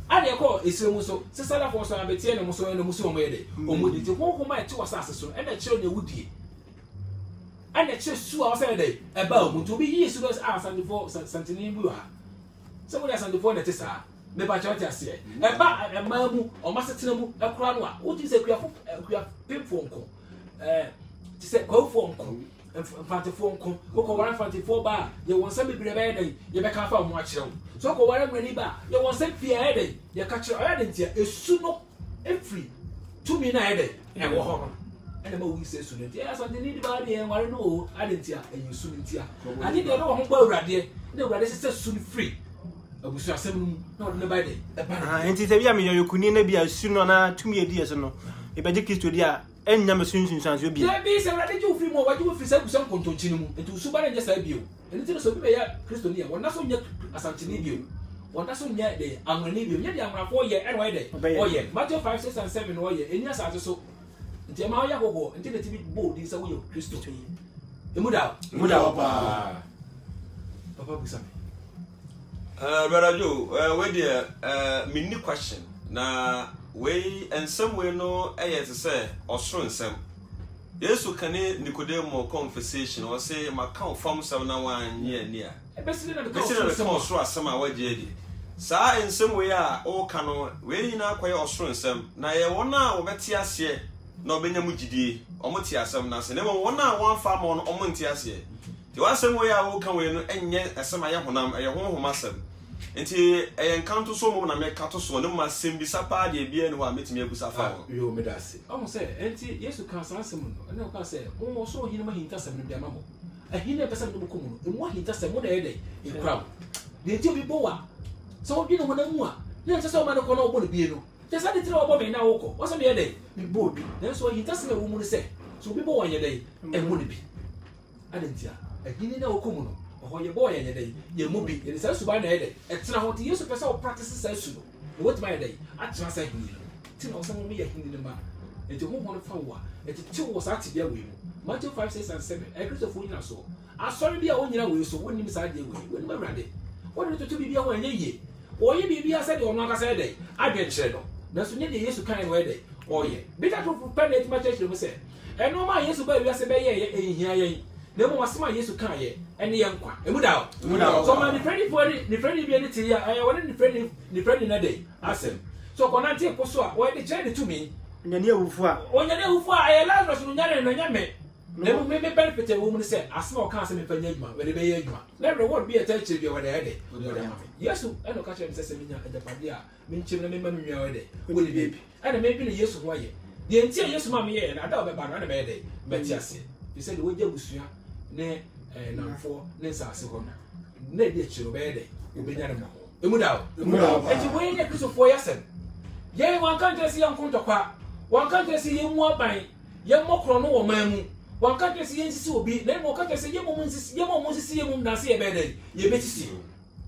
[SPEAKER 3] ade ko esremu so sesala fo so abetie ne mo so mo ye de o mo di ti ko ma ti wasase so e na kire ne wudie ana kire su a so de e ba o mo to bi yi su do asandefo santini bu ha se mo ya asandefo na ti sa me ba chawo ti ase e ba e ma mu o ma setena mu e kura no a o ti se kuya pimfo nko ti se ko fo nko Fantifo nko ko wara fantifo ba ye won se bebre ba ye ye be ka fa mo a kire so ko wara mrani ba ye won se pia ye de ye ka kire o ye de ntia esu no efri to me na ye de e wo ho no ene ma wi se esu no ntia so de ni ba de en ware no o ade ntia e esu no ntia ade de no ho gba Awurade ne Awurade se esu no free abusu asem no na de ba de e ba
[SPEAKER 5] enti se bia me yokuni na bia esu no na tumi edi eso no e be je Kristo dia enya me sunsun sanso bia
[SPEAKER 3] ya bi se Awurade ju free mo wa ju free se abusu kontonchi no mu enti usu ba na je sa bio enti no so bi be ya Kristo ni ya wona so nya asantini bio wona so nya de amrani bio nya de amrafo ye enwa de oye Matthew 5, 6 and 7 oye eni asase so enti ma ya gogo enti na tibi bold isa wo ye Kristo emuda papa bisa me
[SPEAKER 2] brother Joe we there mini question na we and some way no to say osro nsem Yesu kane Nicodemus conversation or say my count from 7 na 1 year near
[SPEAKER 3] ebesi na
[SPEAKER 2] the osro asem a wagye saa nsem we a o ka no we nyina kwaye osro nsem na ye wona obeti ase na obenya mugidie omoti asem na se na wona won fa ma no omonti ase ti wasem we a o ka we no enye asem aye honam aye honhom asem enti encounter so mo na me ka to so no ma sembi sapa de bia ne ho ametimi abusa fa
[SPEAKER 3] yo me da se o mo se enti Yesu ka san asem no na ka se o so hinima hinta asem no bia ma mo ahina pesa no ko mu no emu hinta asem mo da ye dey e kram de ti obi bo wa so obi no mo na mu a na nse so ma no ko na obo no bie no je sa de tire obo me na wo ko o so me ye dey me bo bi na so hinta asem e wo mu no se so obi bo wa ye dey e mu no bi adentia ahina na wo ko mu no ho ye boy ye dey ye mu bi ye say suba na ye dey etena ho ti Yesu pesa o practice say su no what my dey atena say hini ti na o say mo me ye hini ma enti ho ho no fa wa enti ti wo sa ti bia we mu Matthew 5, 6 and 7 e Christopher nyina so asori bia wo nyina we so woni mi sa de we woni ma brade woni to bibia ho anye ye o ye bibia say de ono aka say dey adwe kire no na so nye de Yesu kan we dey Oh yeah. Bitter truth penny my church will say. And no man yes to be as a bay here. Never was my yes to can ye and the young one. And without. So my friend for the friend be anything. I want the friend in a day. Ask him. So Conanti Posua, why they journey to me?
[SPEAKER 5] And then you for
[SPEAKER 3] when you know who I allow us to Yame. Never may benefit a woman say, a small council in Penema, where they may you. Never won't be a touch of your day. Yes, I know catch him says at the Padia, Minchim and memory day. Will it be? And maybe the yes of why. The entire yes, mammy, and I don't about another day. But yes, you said, would you wish you? Nay, and for Nessa Second. Nay, dear children, you'll be done. Emudao, and you wait a piece of 4 years. Yea, one can't see young Contaqua, one can't see him more by young Mokrono or Mamu. One can't see him be, then one can't see your woman's see him Nancy a bed. You better see.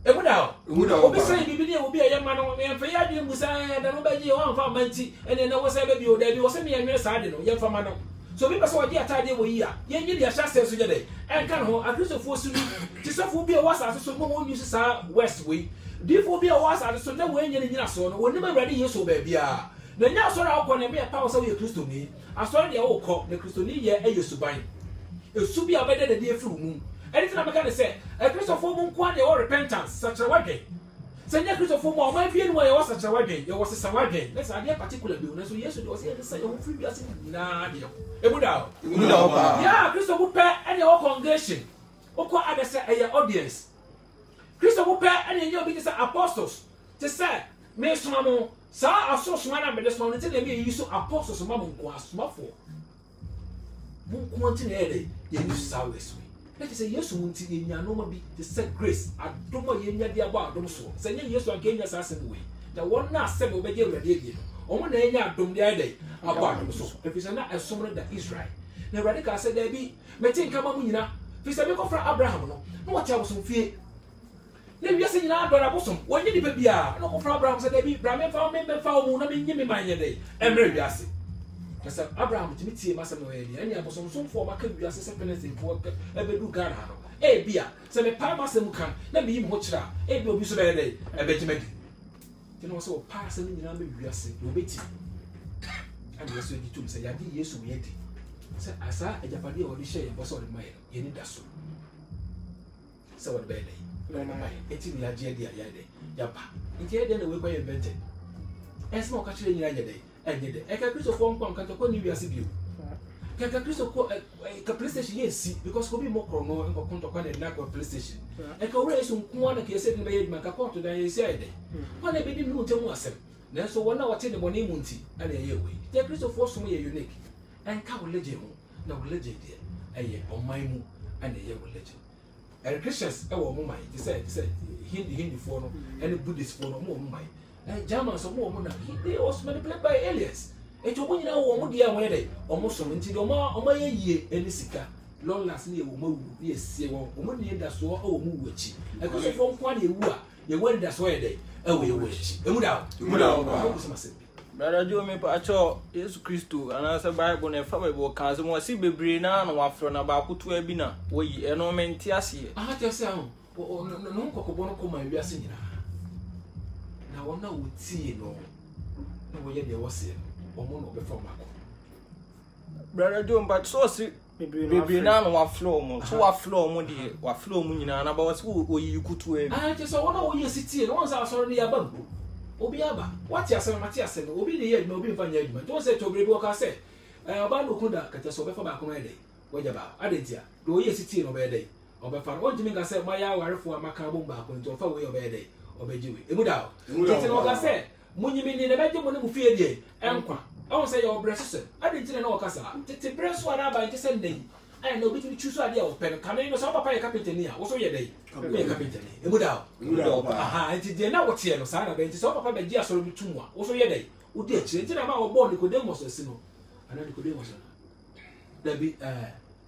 [SPEAKER 3] Emudao, be saying you will be a young man and for you, Musa, and nobody on for Manti, and then I was a baby or daddy was a mere side, young Famano. So people saw the idea we here. Yen you just says today. And can hold a Christopher for soon. This will be a was as so more uses our west way. This will be a was as so no way in your son. We're never ready, yes, so baby. The now saw our corner be a power so you Christo me. I saw the old cock, the Christonia, and used to buy. It should be a better than dear fruit moon. Anything I'm going to say, a Christopher moon quantity or repentance, such a wedding. Send your Christopher more, my being where was such a wedding. There was a wedding. That's a particular business. So, yes, it was here to say, oh, free blessing. Nah, dear. Yeah, Christopher will pay any congregation. Oko adese a audience. Christopher will pay any your biggest apostles. To say, me smamo, sa aso smana be this morning, tell me you use apostles mamon ko asmafo. Won continue ye use service we. Let us say yes won't in ya no be to say grace. Adomo ye nya dia ba adom so. Say ye yesu again yes asem we. The one na asem obeye urade no. Omo na nya adom dia dey aba adom so. If is na esomro da Israel. Na radical said there be metin kama mu nyina. Fi say me ko fra Abraham no. No what ya bosom fie. Na wi ase nyina adora bosom. Wonye di bia. No ko fra Abraham said there be bra me fa mu na me nyi me manye dey. Emre wi ase. Because Abraham to meet him as a way, and you have some form of a penalty for every do Ghana. Eh, beer, so the Palmas and Mukan, let me him watch that. Eh, will be so bad. I bet you make it. You know, so passing in the number we are saying, you'll bet you. And you said to say, I did yes, we ate. So I saw a Japanese or the share was on the mile. You need that so. So what bad day? It's in the idea, Yapa. It's here then the way by invented. And small catching in the day. And yet, I can Christopher Fong can talk on you as a view. Can Christopher a PlayStation yes, because could be more chrono and come to one and lack of PlayStation. I can raise one case in the man account to the day. One I didn't know to myself. Then so 1 hour 10 the money munti and a year way. The Christopher some year unique and cow legend. No legend dear. A year on my moon and a year legend. And Christians, our woman, he said, Hindi for and a Buddhist for no more mind. And Germans are more money. They also manipulated by aliens. And you know, what dear way, almost some into your ma, or my year, and the sicker. Long last year, move, yes, see one woman in that so oh, move witchy. I could from one you were, you went that's why they, oh, you wish. Without, Brother
[SPEAKER 4] Joe, me pacho, Jesus Christo, and as a Bible and favorable cousin was see be brina and one from about to a bina, we a no mentiasi. I had yourself, or no cocobono come and be a senior. Now, one now would see no way there was here, or more before my Brother Joe, but so see, maybe none one flow, so a flow money, what flow money, and about who you could to I just saw one year city, and once I saw the above. Obiaba, what ya say, Matthias, and Obi the year, no be van judgment. Don't say to Brebo, I say, about Lukunda, Catasoba for back on my day. What about Adentia? Do you sit in over day? Or by far, what do you mean I said, my hour for a macabon back into a far way of a day? Or by Jewy. Emudao. It's what I said. Munny mean in the bedroom when you fear ye, Anqua. I won't say your breast. I didn't know Casa. The breast one I buy to send day. I know between choose idea of pen, coming or some papa captain here, also your day. Captain. Emudao. Aha, and did not what here, no sign of it. So papa by Gia so two also your day. Would they change it about born Nicodemus or Sino? And then Nicodemus. There be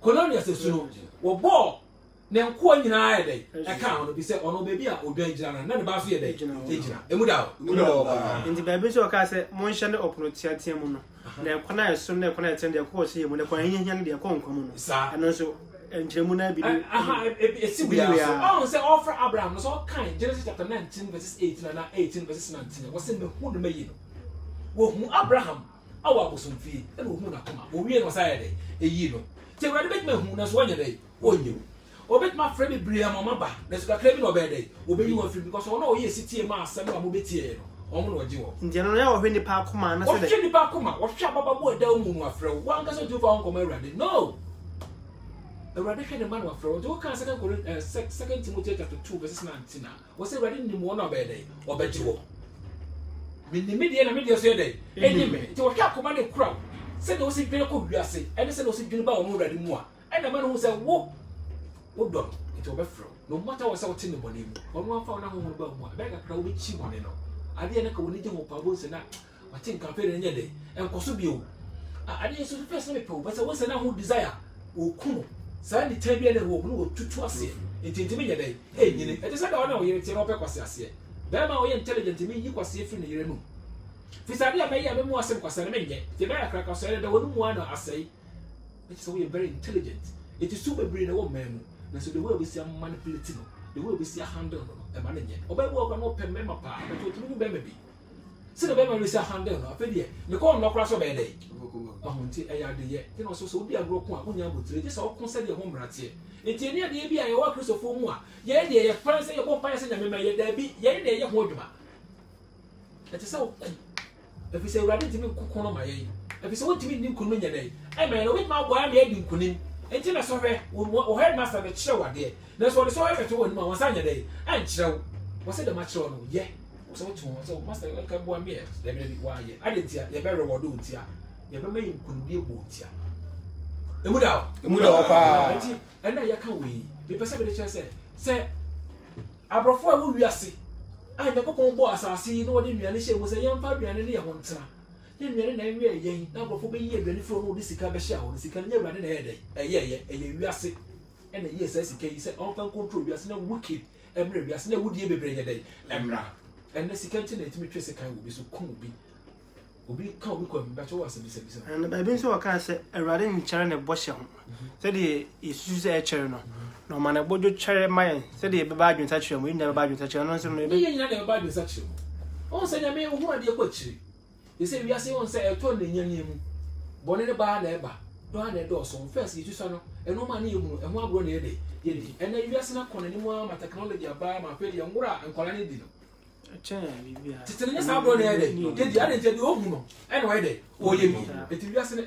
[SPEAKER 4] Colonial Sino or ball. Now, coin in a day, account be said, oh, baby, or danger, and none about your day. Emudao.
[SPEAKER 5] In the Bible, so I say, Monshana open Tiamuno. Now, can I soon attend their course here when the Queen young dear Concom, and also. And Jemuna be I say offer Abraham was all kind. Genesis chapter 19 verses 18 and 18 verses 19. Was in the whole maiden. Well, Abraham,
[SPEAKER 3] awa bosomfie e no hu na koma o wie no say dey eyi no te wrade bet me hu na so anya dey onye obet ma frɛ me bria mama ba na so kakra bi no be dey obenyi wo free because ono ye sitie ma asɛm a mo betie no omo no oje wo
[SPEAKER 5] ntia no ya wo hwe nipa akoma na se dey
[SPEAKER 3] wo nipa akoma wo hwe ababa bo da mu no afrɛ wo anga so tu fa on koma awrade no awrade hwe ne man wo afrɛ wo do ka second Timothy chapter 2 verse 19 na wo se awrade ni mo no be dey obeje wo media na media so dey enime ti wo hwe akoma ne kura se de wo se dwene ko wiase ene se de wo se dwene ba wo awrade mu a ena man hu se wo do it obefro no matter what say tin body mu onu afa na ho ba mu be kakra wo be chi body no ade na ka woni je ho pabo se na watin campaign na nya dey enkoso bi o ade so first me pe but say wo se na ho desire o ku sa ni tabia na wo no tutu ase entintimi nya dey nyini e say da ona wo yere ti na ope kwase ase be ma wo ye intelligent mi yi kwase fi ne yere no fisade a me ya me mu ase kwase na me nye ti be kakra kwase da wonu mu ana ase it is so we very intelligent it is super brain na wo memu na so the way we see manipulate no the way we see handle no e ma nenye oba wo kwa no pem me pa but o tumi be me bi se the way we see handle no afedi e me ko no kra so be dey ahunti e ya de ye ti no so so obi agro ko a onya botire je se o kon se de ho mrate enti eni ade bi a ye wa Christopher mu a ye de ye pan se ye bo pan se nyame ma ye da bi ye de ye ho adwuma e ti se o e fi se urade ti mi kokon no ma ye e fi se won ti mi ni kunu nya dai e ma no wit ma gwa me adi nkunim enti na so hwe o headmaster be kire wade na so de so hwe to won ma won sanya dai an kire wo se de ma kire no ye wo se to won so master ka bo am ye de be wa ye ade tia ye be reward o tia ye be mayi nkunu bi bo tia emu da pa enti ena ye ka we be pese be de kire se abrofo a wo wiase a ye kokon bo asase no wode nuane hye wo se ye mfa nuane ne ye ho ntena ye nuane na enwe ye na abrofo be ye aduane fro no de sika be hye a wo sika ne awrade na ye dey ye wiase ena ye se sika yi se on fan control wiase na wicked emre wiase na wudie bebre ye dey emra ena sika nti na etimi twe sika wo bi so kun obi ka obi ko mba cho wase bi se
[SPEAKER 5] and ba bin so waka se awrade nkyere ne bo hye ho se de isu se e kyere no no man bojo kyere mayen se de be ba adwunta kyere mo nya be ba adwunta kyere no nso no
[SPEAKER 3] ye nyina de be ba adwunta kyere on se nya me hu ade ko kyere ye se wiase on se e to na nyanya mu bone ne ba na e ba do na do so first yitu so no eno ma na yemu eno agro na ye de ena wiase na kona ni mu ma technology aba ma pe de ngura enkola ne di no
[SPEAKER 5] acha bibia
[SPEAKER 3] titene sa agro na ye de di ade nte de ohu no eno we de o ye mi eti wiase na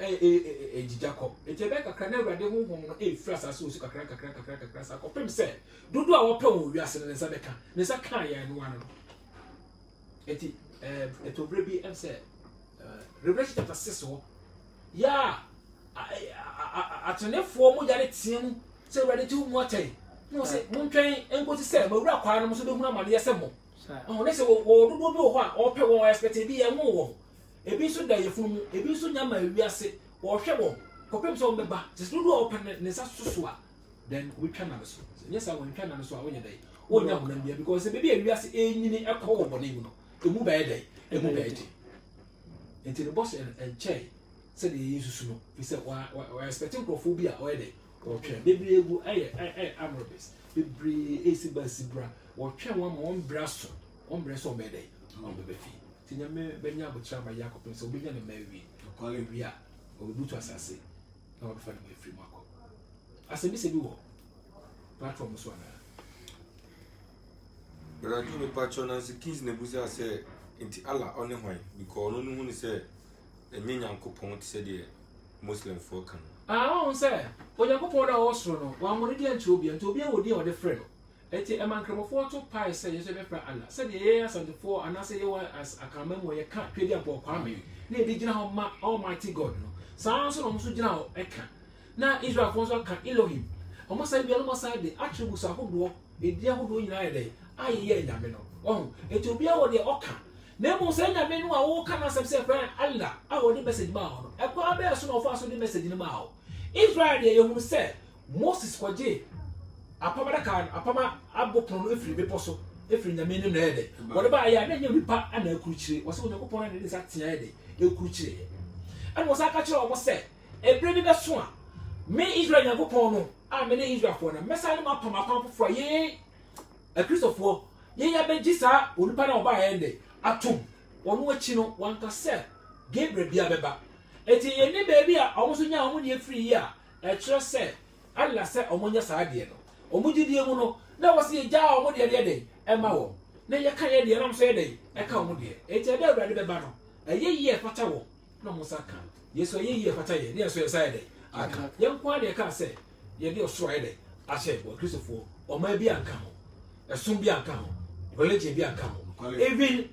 [SPEAKER 3] Jacob eti be kakra na awrade hu hu no frasa so su kakra sa ko pem se dudu a wo pe wo wiase ne sa beka ne sa kan ya no wana no eti etobre bi em se Revelation chapter 6 ho ya atenefo mo yare tiem se awrade ti mu atai no se mo ntwen enkoti se ma wura kwa no mo so be hu amane yese mo oh ne se wo dudu bi wo ho a o pe wo expect bi ye mo wo ebi so da yefunu mu ebi so nya ma wiase wo hwe wo kopem so be ba se dudu o pe ne sa susu a then we twa na so yes I won twa na so a wo nya dai wo nya ho na bia because bebi wiase enyini ekọ wo bone mu no emu ba ye dai emu ba ye dai enti the boss and chair said the Jesus no he said wa expecting crophobia or dey or twa bebi egu amrobes bebi esibasibra or twa one brasso be dey on be fi tinya me benya abotra ma Jacob so benya ne mawi kwale bia o be butu asase na o be fa me free mako asemi se bi wo platform so na
[SPEAKER 6] bradu me patronans keys ne buza say inti Allah only hwan because no hu ni say enye nyankopon ti say de muslim for kan
[SPEAKER 3] on say onyankopon da wo soro no wa mo ne dia nti obi a wodi o de frɛ no eti emankremofo to pai say yeso be fra Allah say de ye asantefo anase ye wa as akamamo ye ka twedi abɔ kwa me na edi gina ho ma almighty god no saa so no so gina ho eka na Israel fo so ka Elohim omo say bi almo say de attributes ahodo edi ahodo nyina ye de aye nyame no eti obi a wo de oka na mo say nyame no a wo ka na say fra Allah a wo de message ma ho no e kwa be so no fa so de message ni ma ho Israel de ye hu say Moses kwaje apama abopon no efiri bepo so efiri nyame ni na ede wode ba ya na nya nipa ana akuruchire wo se onyankopon na de sa tia ede ekuruchire and wo sa ka kire wo se ebre bi beso a me Israel nyankopon no a me ne Israel fo na mesa ni mapama fo ye a Christopher ye ya be gisa onipa na oba ya ende atom wono achi no wanka se Gabriel bia beba eti ye ne baby a omo so nya omo ne free yi a e kire se alla se omo nya saa de no omo gidie mu no na wo se ye ja omo de de e ma wo na ye ka ye de na so ye de e ka omo de eti e da awurade beba no e ye ye fata wo na mo saka yeso ye ye fata ye ne so ye sa ye de aka ye kwa de ka se ye de osoro ye de a she bo Christopher o ma bi anka ho esum bi anka ho religion bi anka ho even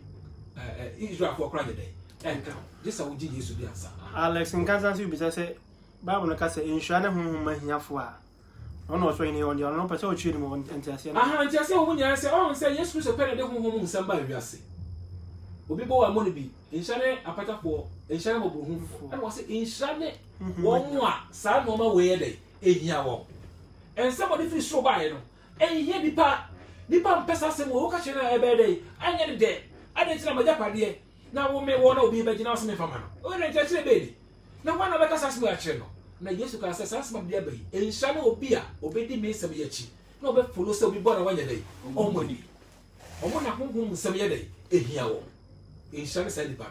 [SPEAKER 3] Israel for cry de enka this a wuji yesu bi ansa
[SPEAKER 5] Alex nkansa so bi say Bible no ka say insua ne honhom mahiafo a ono so yin on no pese o chi ni mo entiase na
[SPEAKER 3] aha entiase o munya say on say yesu Christ pere de honhom nsam ba wiase obi bo wa mo ne bi insua ne apatafo insua ne mobuhunfo and was insua ne won a sa no ma we de ehia wo ensam odi fi so ba ye no ehia nipa mpesa se mo o ka chere ebe de anya de ade tira majapade na wo me wo na obi be gina osme fama no o re chere be di na wana be ka sasme a chere no na Yesu ka say sasme bia be ehia ne obi a obedi me sem ye chi na obe follow se obi bo na wanya de o mo ni o mo na honhom sem ye de ehia wo ehia ne say di ba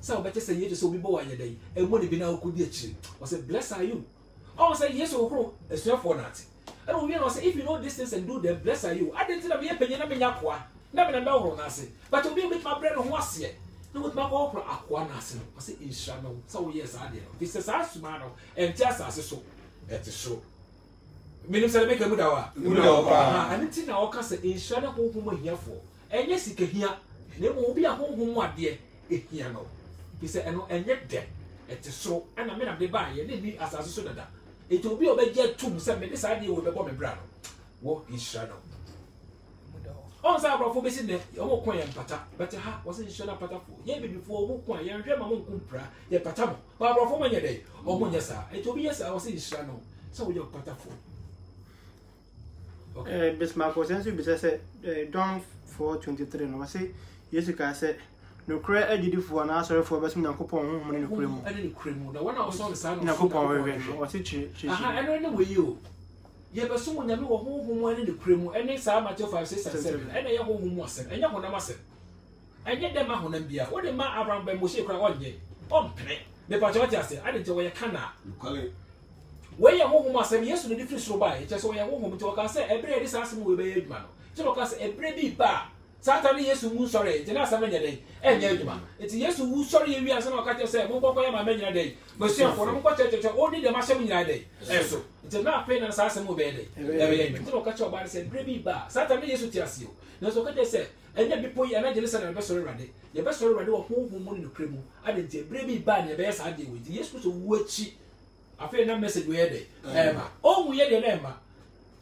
[SPEAKER 3] sa obe say Yesu se obi bo wanya de e mo ni bi na okudi a chi o say blessed are you o say Yesu okro esuafo na ati and we know say if you know this things and do them blessed are you I didn't tell me penye na menya kwa na me na ho na ase but obi with my bread ho ase no with my go for akwa na ase no I say insha no so we yes ade no this is asuma no and just ase so et so me say make mu da wa and tin na o ka say insha na ho ho hiafo enye sika hia na mo obi a ho ho ade e hia no he say eno enye de et so and me na de ba ye ni asase so dada it will be obeje tum se me this idea will be bomb bra no wo insha no on sa brofo be si ne o kon ye mpata but ha was insha na pata fo ye be before o kon ye hwe ma mo nkumpra ye pata mo ba brofo mo nye dey o mo nye sa it will be yes I was insha no so we your pata fo
[SPEAKER 5] okay Bismarck was sense be say John 4:23 no say Yesu ka say no kra agidifo na asore fo besu Nyankopon honhom ne kremu
[SPEAKER 3] ene ne kremu na wana oso ne sa no
[SPEAKER 5] Nyankopon wewe o se chi
[SPEAKER 3] aha ene ne we yo ye besu mo nyame wo honhom ene ne kremu ene sa Matthew 5:6-7 ene ye honhom asem enye honam asem enye dem ahonam bia wo de ma Abraham ba Moshe kra onye ompene me pa cho ase ade je wo ye kana we ye honhom asem Yesu ne different so ba ye che so ye honhom ti wo ka se ebre de sa asem we be ye adwuma no che wo ka se ebre bi ba Satan Yesu wu sorry je na asem nya dey enye adwuma eti Yesu wu sorry ye wi asem o ka che se mo bokọ ye ma menya dey mo si afọ no mo ko che o ni de ma hyem nya dey eso eti na ape na sa asem o be dey e ye eti o ka che o ba se ebre bi ba Satan Yesu ti asio na so ka che se enye bi po ye na je listen na be sorry rade ye be sorry rade wo honhom mo ni kremu ade ti ebre bi ba na be ye sa de we ti Yesu so wu achi ape na message we dey e ma o wu ye de na ma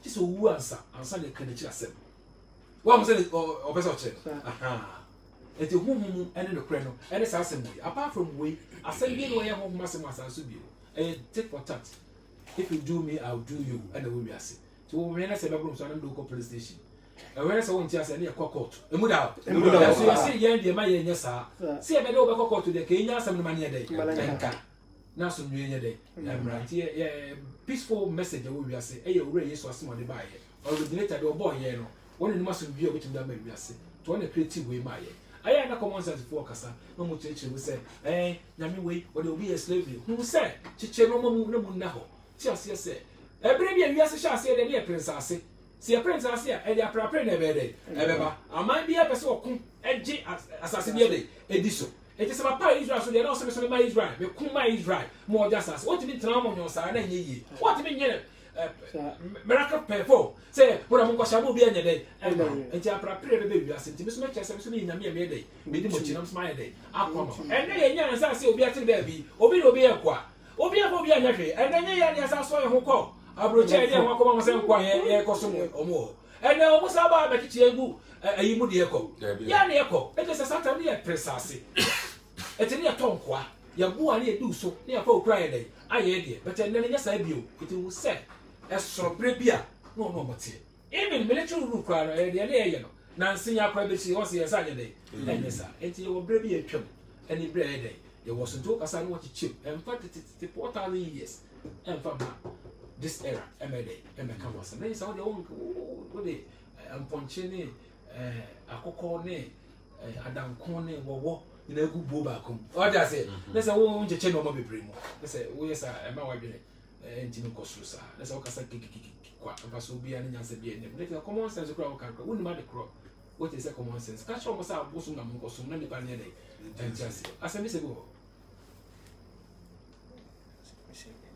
[SPEAKER 3] ti so wu ansa de kan chi asem wa mo say o person che aha eti honhom ene no kre no ene sa asem we apart from we asem bi no ye honhom asem asanso bi o take for tat if you do me I'll do you and we be ase so we na say be bro so na do ko police station e we na say won ti ase na ye court emu da so you say ye de ma ye nya sa see e be de o be court de ke nya asem no ma ne dey nka na so nwe nya dey emranti ye peaceful message we be ase e ye ore Yesu asem o de ba ye originator de o boy ye no one ni maso bi obetim da ma wiase to one creative way ma ye aya na common sense for kasa no mo cheche we say nyame we o de obi a slavery who say cheche no mo na mu na ho ti ase say ebre bi a wiase sha ase de ne prince ase si e prince ase a e de aprapre na be de e be ba aman bi a pese okun eje asase bi de ediso e ti se ba pa Israel so de na o se me ma Israel me kun ma Israel mo just as what me tran mo nyon sa na nye yi what me nye miracle perfo say when am go shabu bi anya dey enti aprapre be be wiase enti me so me chese so me nyame e me dey me di mo chinam smile dey akwa ene ye nya nsa se obi ati dey bi obi no obi ekwa obi efo bi anya hwe ene nye ya nsa so ye ho ko abroche dey ho akoma mo se nkwa ye koso mo omo ene omo sa ba be kichi egu ayi mu de ekọ ya na ekọ e se Satan ne presase eti ne tonkwa ya bua ne edu so ne afa okra ye dey aye dey but ene ne nya sa bio eti wo se esoro brebia no mote even military rule kwa no e de ye no na nsinya kwa be chi ho se yesa anye dey enye sa enti ye wo brebia twam eni bre ye dey ye wo so to kasa no chi chip en fact it 4000 years en fa ma this era emede emeka was na yesa wo de wo de amponche ne akoko ne adankon ne wo ina gu bo ba kom o da say na say wo ncheche no mo bebre mu na say wo yesa e ma wa dwene enti no kosuru sa na say wo kasa kikiki kwa ba so bia ne nyansa bia ne na common sense kura wo kan kura wo ni ma de kro what is common sense ka cho mo sa bosu na mo kosum na ni ba ne dey enti ase asemi se go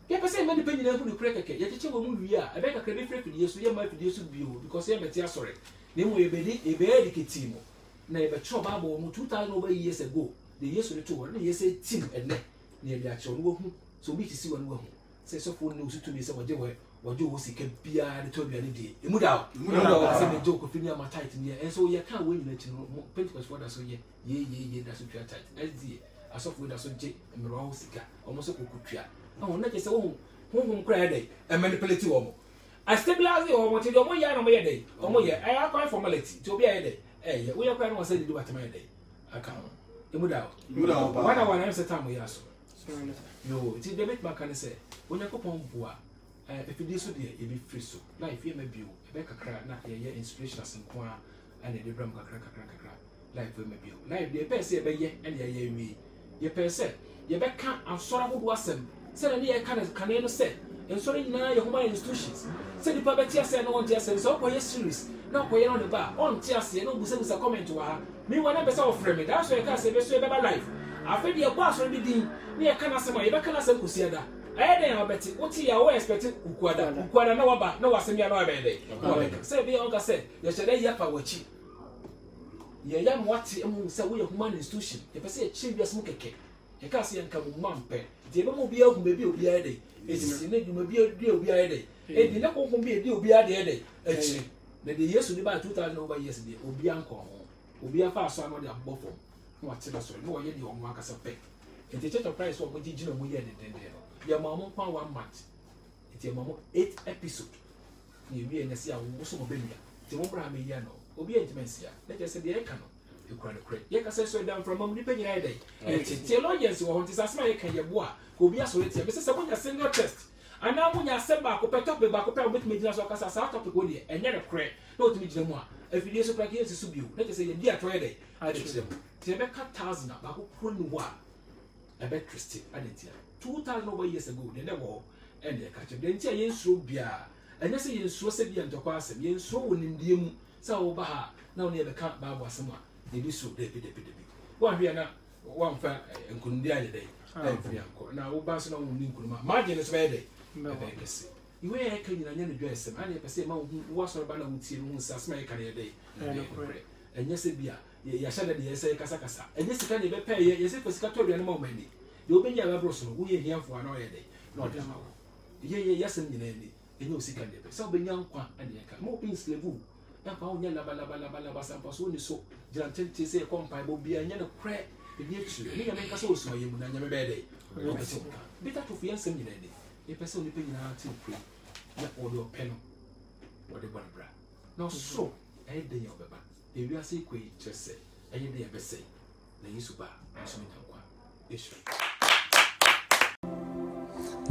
[SPEAKER 3] ya pese me depend na hu ni kura keke ya cheche wo mu wi a e be kakra be free yesu ye ma fi yesu bio because ye beti asore na mo ye be ediketi mo na ye be cho bible mo 2000 over years ago the yesu ni to wo na ye say team ene na ye bia cho no wo hu so bi ti si wo no wo hu say so for no sutu mi say waje wo sika bia de to bia ne die emu da wo say me joke fi ni ama tight ni en so ye kan we nyina chi no Pentecost for da so ye da so twa tight sd asofo da so je mero ho sika omo so kokotwa na won na je say wo hu kra dey e manipulate wo mo a stabilize wo mo ti do mo ya no mo ye dey omo ye I quite formality to be dey ye we ya kwa no say do batama dey aka emu da wana say time ya so yo ti de make back say Onyankopon boa efidi so de e be free so life ye mabio e be kakra na ye inspiration asenko a na de bram kakra life ye mabio life de pe se e be ye na ye wi ye pe se ye be ka asora hodo asem se na ye ka na no se ensori nyina ye homa institutions se di pa be tia se na won tia se so ko ye series na ko ye no de ba on tia se no busa comment wa mi wa na be se ofre me that's why ka se be so e be ba life afedi e kwa asora bi din na ye ka na se ma ye be ka na se kusiada ayede ya beti oti ya wo expect ukuada na waba na wasem ya na wa bede say be on ka say ye shede ya pa wachi ye ya mwati emu say wo ye human institution ye pese ye chi bias mu keke ye ka say nka mu mampe de be mu bia hu be bi obi ayede esi ne dwuma bi obi ayede e di na konko bi e di obi ayede echi na de yesu ni ba 2000 over years de obi anko ho obi afa aso ano de abofo na wate na so no ye de omo aka se pe enti church of Christ wo mo gigina mo ye de ya mama kwa 1 month iti mama 8 episode ni wi enya sia wo so mo bemia ti mo bra me ya no obi intimacy ya let us say the eka no e kura kura ye ka say so down from mom ni pe nyina dey enti theologians wo hon ti sasema ye kan ye bo a ko obi aso eti be say mo nya single test ana mo nya se ba ko pe topic ba ko pe obet me gina so kasa sa topic wo de enye kura na otimi gina mu a afidie so kura ke yesu bio let us say ye di atoye dey a de ti be ka 1000 ba ko pro ni wo a e be Christian adentia 2000 over years ago they never and they catch them ntia yensuo bia anya se yensuo se bia ntokwa asem yensuo wonindie mu sa wo ba ha na woni e be ka bible asem a de bi so de bi wa hwe na wa mfa nkundi aye dai free anko na wo ba so na woni nkuruma margin so be dai be kese iwe e ka nyina nya ne dwa asem ani pese ma wo so ba na wutie no nsa asem e ka ne dai anya se bia ya shada de yesa kasa anya sika ne be pe ye se sika to dua ne ma mani de obenya ba bro so wo ye hiafo ana ye dey no de ma wo ye yasem nyina ni enye osika de be so obenya nkwa ade ka mo pin slave na pa onya laba sampa so ni so jirantente se kompa bo bia nya ne kre e bi etu ni ya menka so osumo ye mu na nya me be dey beta to fi yasem nyina ni e pese oni pe nyina ti kre na ode openo ode bon bra no so e de ya obeba e wi ase kwe chese enye de ya be sei na yesu ba so mi tankwa yesu.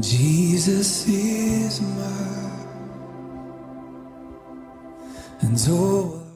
[SPEAKER 1] Jesus is mine, and oh